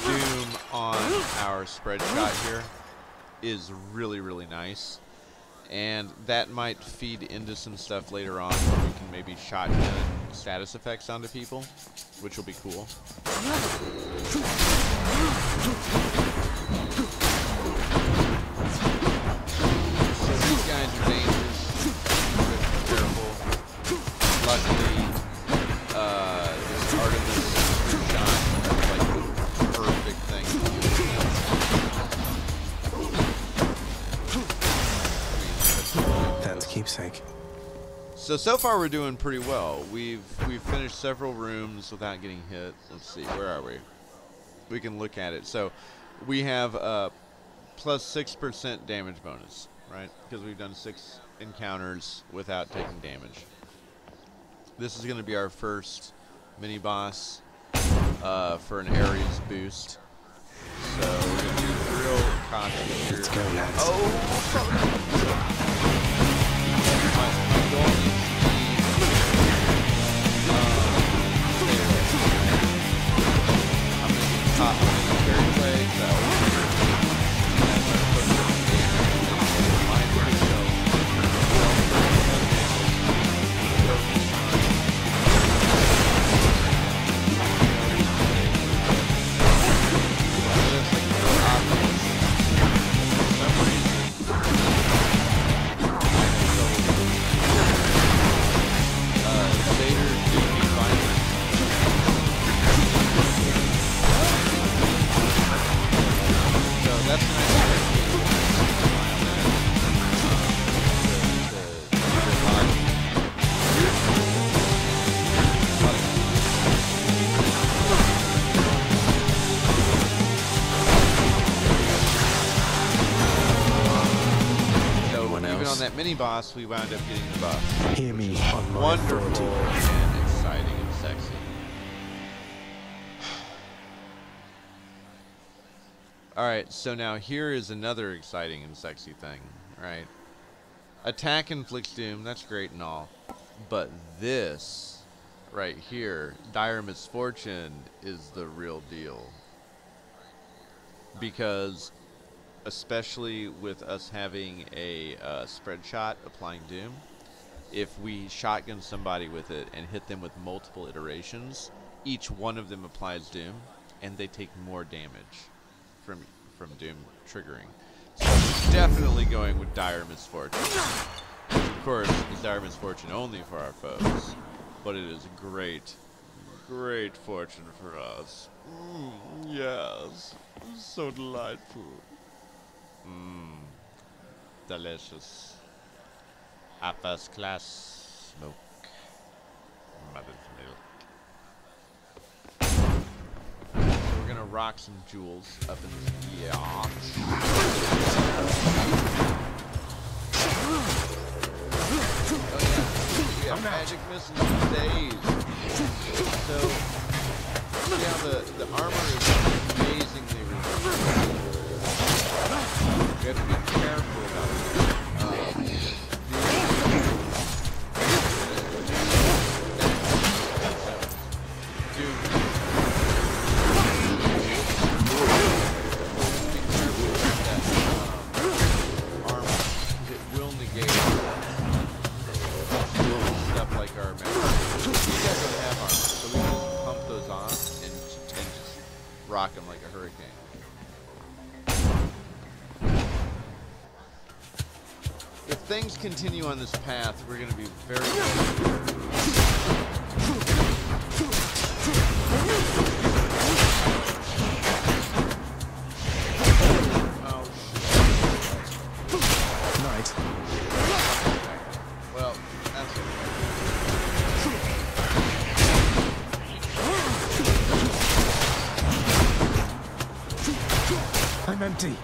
Doom on our spread shot here is really, really nice. And that might feed into some stuff later on where we can maybe shotgun status effects onto people, which will be cool. So these guys are dangerous. Be careful. Luckily, this Artemis shot is like the perfect thing to use. Dan's keepsake. So far we're doing pretty well. We've finished several rooms without getting hit. Let's see, where are we? We can look at it. So we have a plus 6% damage bonus, right? Because we've done 6 encounters without taking damage. This is going to be our first mini boss for an Ares boost. So we're going to be real cautious here. Let's go, lads. Oh! Mini boss, we wound up getting the buff. Hear me on my wonderful authority. and exciting and sexy. Alright, so now here is another exciting and sexy thing, right? Attack inflicts doom, that's great and all. But this, right here, Dire Misfortune, is the real deal. Because especially with us having a spread shot applying doom, if we shotgun somebody with it and hit them with multiple iterations, each one of them applies doom, and they take more damage from doom triggering. So we're definitely going with Dire Misfortune. Which of course is Dire Misfortune only for our foes, but it is great fortune for us. Yes, so delightful. Delicious. A first class smoke. Mother's milk. So we're gonna rock some jewels up in this yacht. Oh yeah, we have magic missiles for days. So yeah, the armor is amazingly resistant. We have to be careful about it. Rock him like a hurricane. If things continue on this path, we're going to be very close. I'm empty.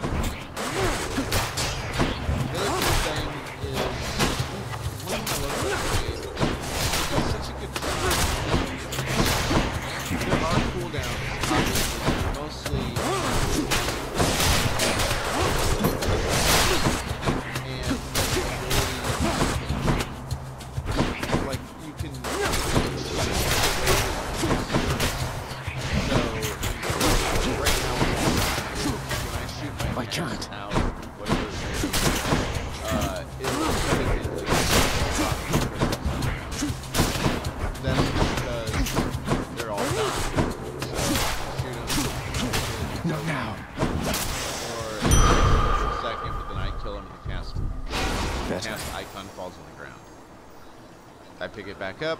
Back up,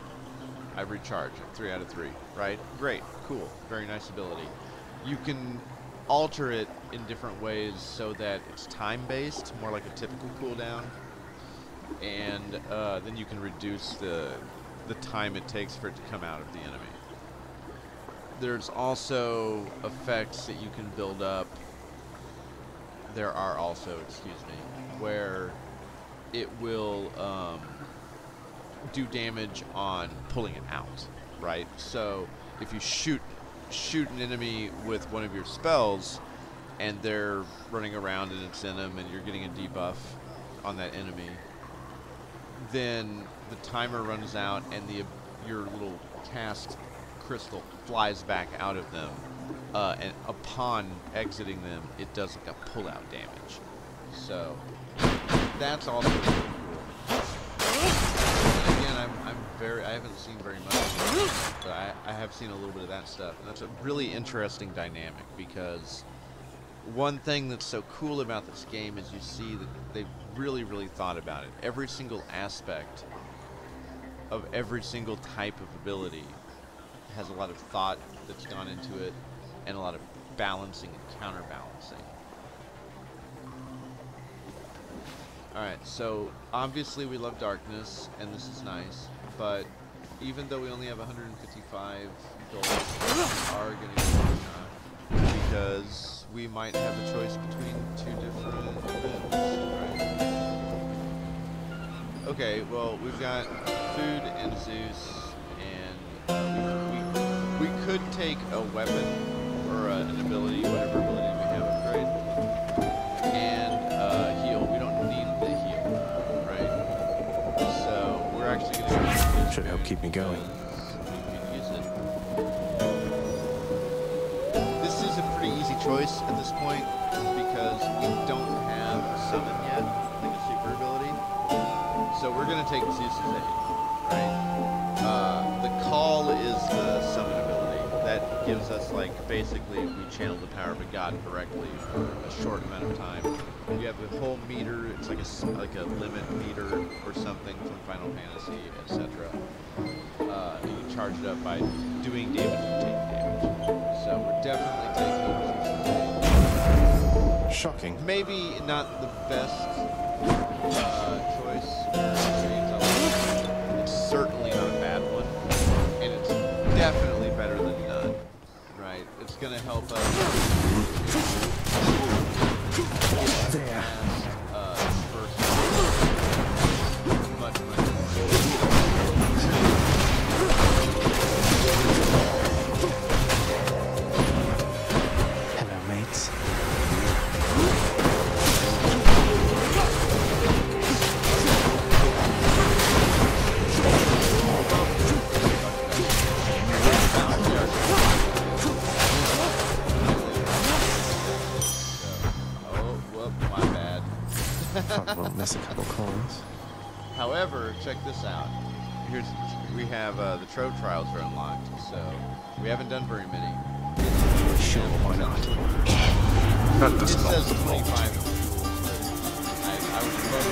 I recharge at 3 out of 3, right? Great, cool, very nice ability. You can alter it in different ways so that it's time-based, more like a typical cooldown, and then you can reduce the time it takes for it to come out of the enemy. There's also effects that you can build up. There are also, excuse me, where it will do damage on pulling it out, right? So if you shoot an enemy with one of your spells and they're running around and it's in them and you're getting a debuff on that enemy, then the timer runs out and your little cast crystal flies back out of them, and upon exiting them it does like a pull-out damage. So that's also really cool. I haven't seen very much of it, but I have seen a little bit of that stuff, and that's a really interesting dynamic, because one thing that's so cool about this game is you see that they've really, really thought about it. Every single aspect of every single type of ability has a lot of thought that's gone into it, and a lot of balancing and counterbalancing. Alright, so obviously we love darkness, and this is nice, but even though we only have 155 gold, we are going to get a shot, because we might have a choice between two different events, right? Okay, well, we've got food and Zeus, and we could take a weapon, or an ability, whatever ability we have upgrade, and heal. We don't need the heal, right? So we're actually going to should help keep me going. We can use it. This is a pretty easy choice at this point, because we don't have a summon yet, like a super ability. So we're going to take Zeus's aid, right? The call is the summon ability. That gives us, like, basically, we channel the power of a god correctly for a short amount of time. You have the whole meter, it's like a limit meter or something from Final Fantasy, etc. You charge it up by doing damage and taking damage. So we're definitely taking shocking. Maybe not the best choice. It's certainly not a bad one, and it's definitely better than none. Right? It's gonna help us. There. Hello, mates. Probably won't miss a couple coins. However, check this out. We have the Trove Trials are unlocked, so we haven't done very many. Sure, why not? It says 25. I would love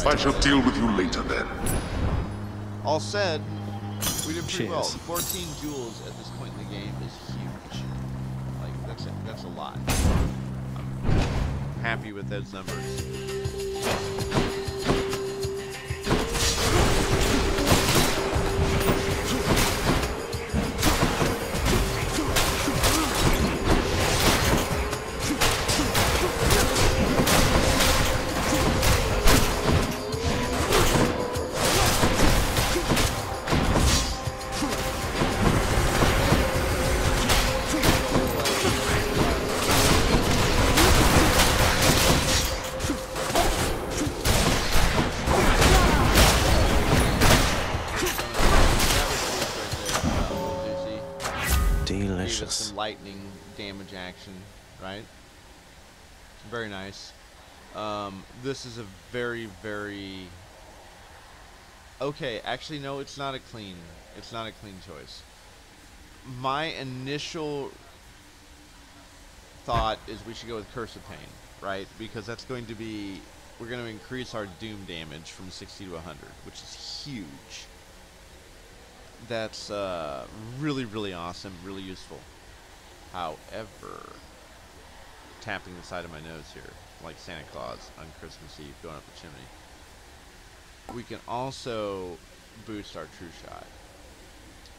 I shall deal with you later then. All said, We did pretty Cheers. well. 14 joules at this point in the game is huge. Like, that's a lot. I'm happy with those numbers. Some lightning damage action, right? Very nice. This is a very, very... Okay, actually, no, it's not a clean choice. My initial thought is we should go with Curse of Pain, right? Because that's going to be... We're going to increase our Doom damage from 60 to 100, which is huge. That's really, really awesome, really useful. However, tapping the side of my nose here, like Santa Claus on Christmas Eve going up the chimney. We can also boost our True Shot.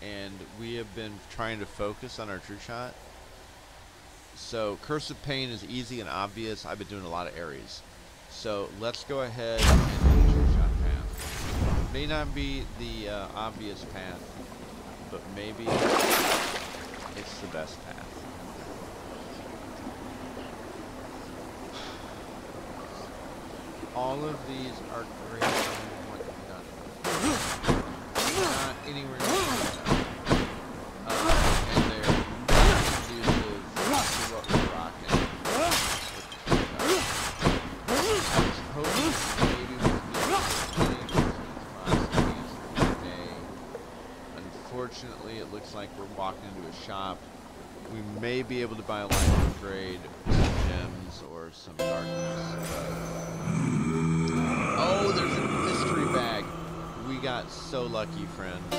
And we have been trying to focus on our True Shot. So Curse of Pain is easy and obvious. I've been doing a lot of Ares. So let's go ahead and do the True Shot path. May not be the obvious path, but maybe it's the best path. All of these are great from what they've done. Not anywhere near and they're not conducive to what we're rocking. I was hoping maybe we could do Unfortunately, it looks like we're walking into a shop. We may be able to buy a life upgrade, some gems, or some darkness. Oh, there's a mystery bag. We got so lucky, friends.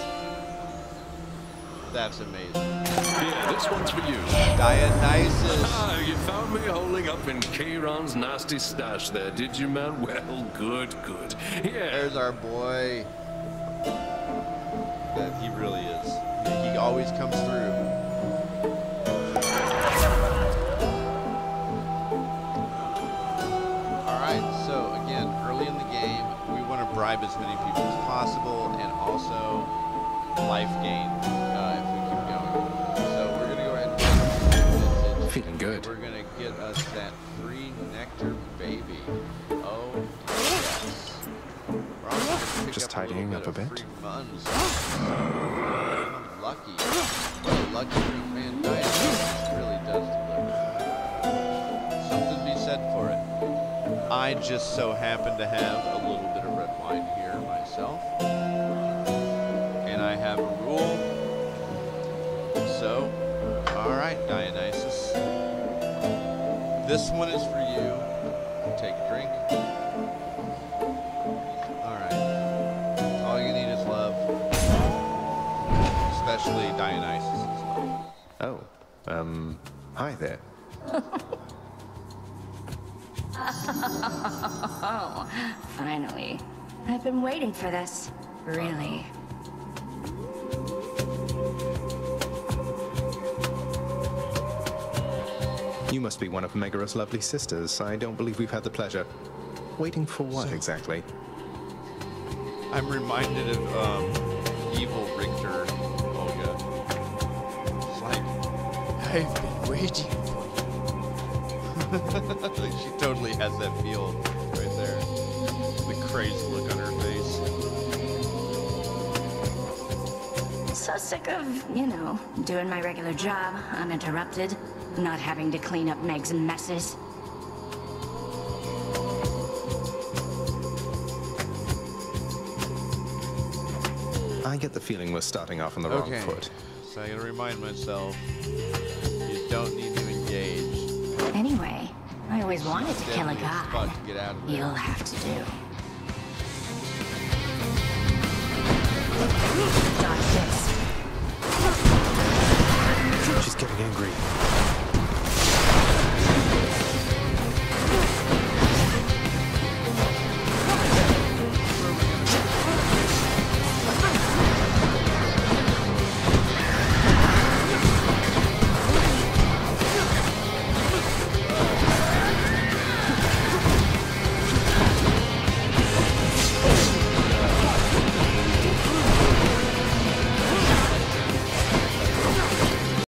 That's amazing. Yeah, this one's for you. Dionysus. Ah, you found me holding up in Kayron's nasty stash there, did you, man? Well, good, good. Yeah. There's our boy. That he really is. He always comes through. Alright, so again, early in the game, we want to bribe as many people as possible and also life gain if we keep going. So we're going to go ahead and get feeling good. We're going to get us that free nectar baby. Oh, yes. We're also going to pick just up tidying up a bit. Free muns. I'm lucky. What a lucky group, man. Dionysus really does deliver. Something to be said for it. I just so happen to have a little bit of red wine here myself. And I have a rule. So, alright, Dionysus. This one is for you. Take a drink. Alright. All you need is love. Especially Dionysus' love. Oh, hi there. Oh, finally. I've been waiting for this. Really. You must be one of Megaros' lovely sisters. I don't believe we've had the pleasure. Waiting for what exactly? I'm reminded of evil Richter Olga. It's like, I've been waiting for you. She totally has that feel right there. The crazed look on her face. So sick of, you know, doing my regular job, uninterrupted, not having to clean up Meg's messes. I get the feeling we're starting off on the wrong foot. So I gotta remind myself, you don't need to engage. Anyway, I always wanted to kill a god. To get out of there. You'll have to do.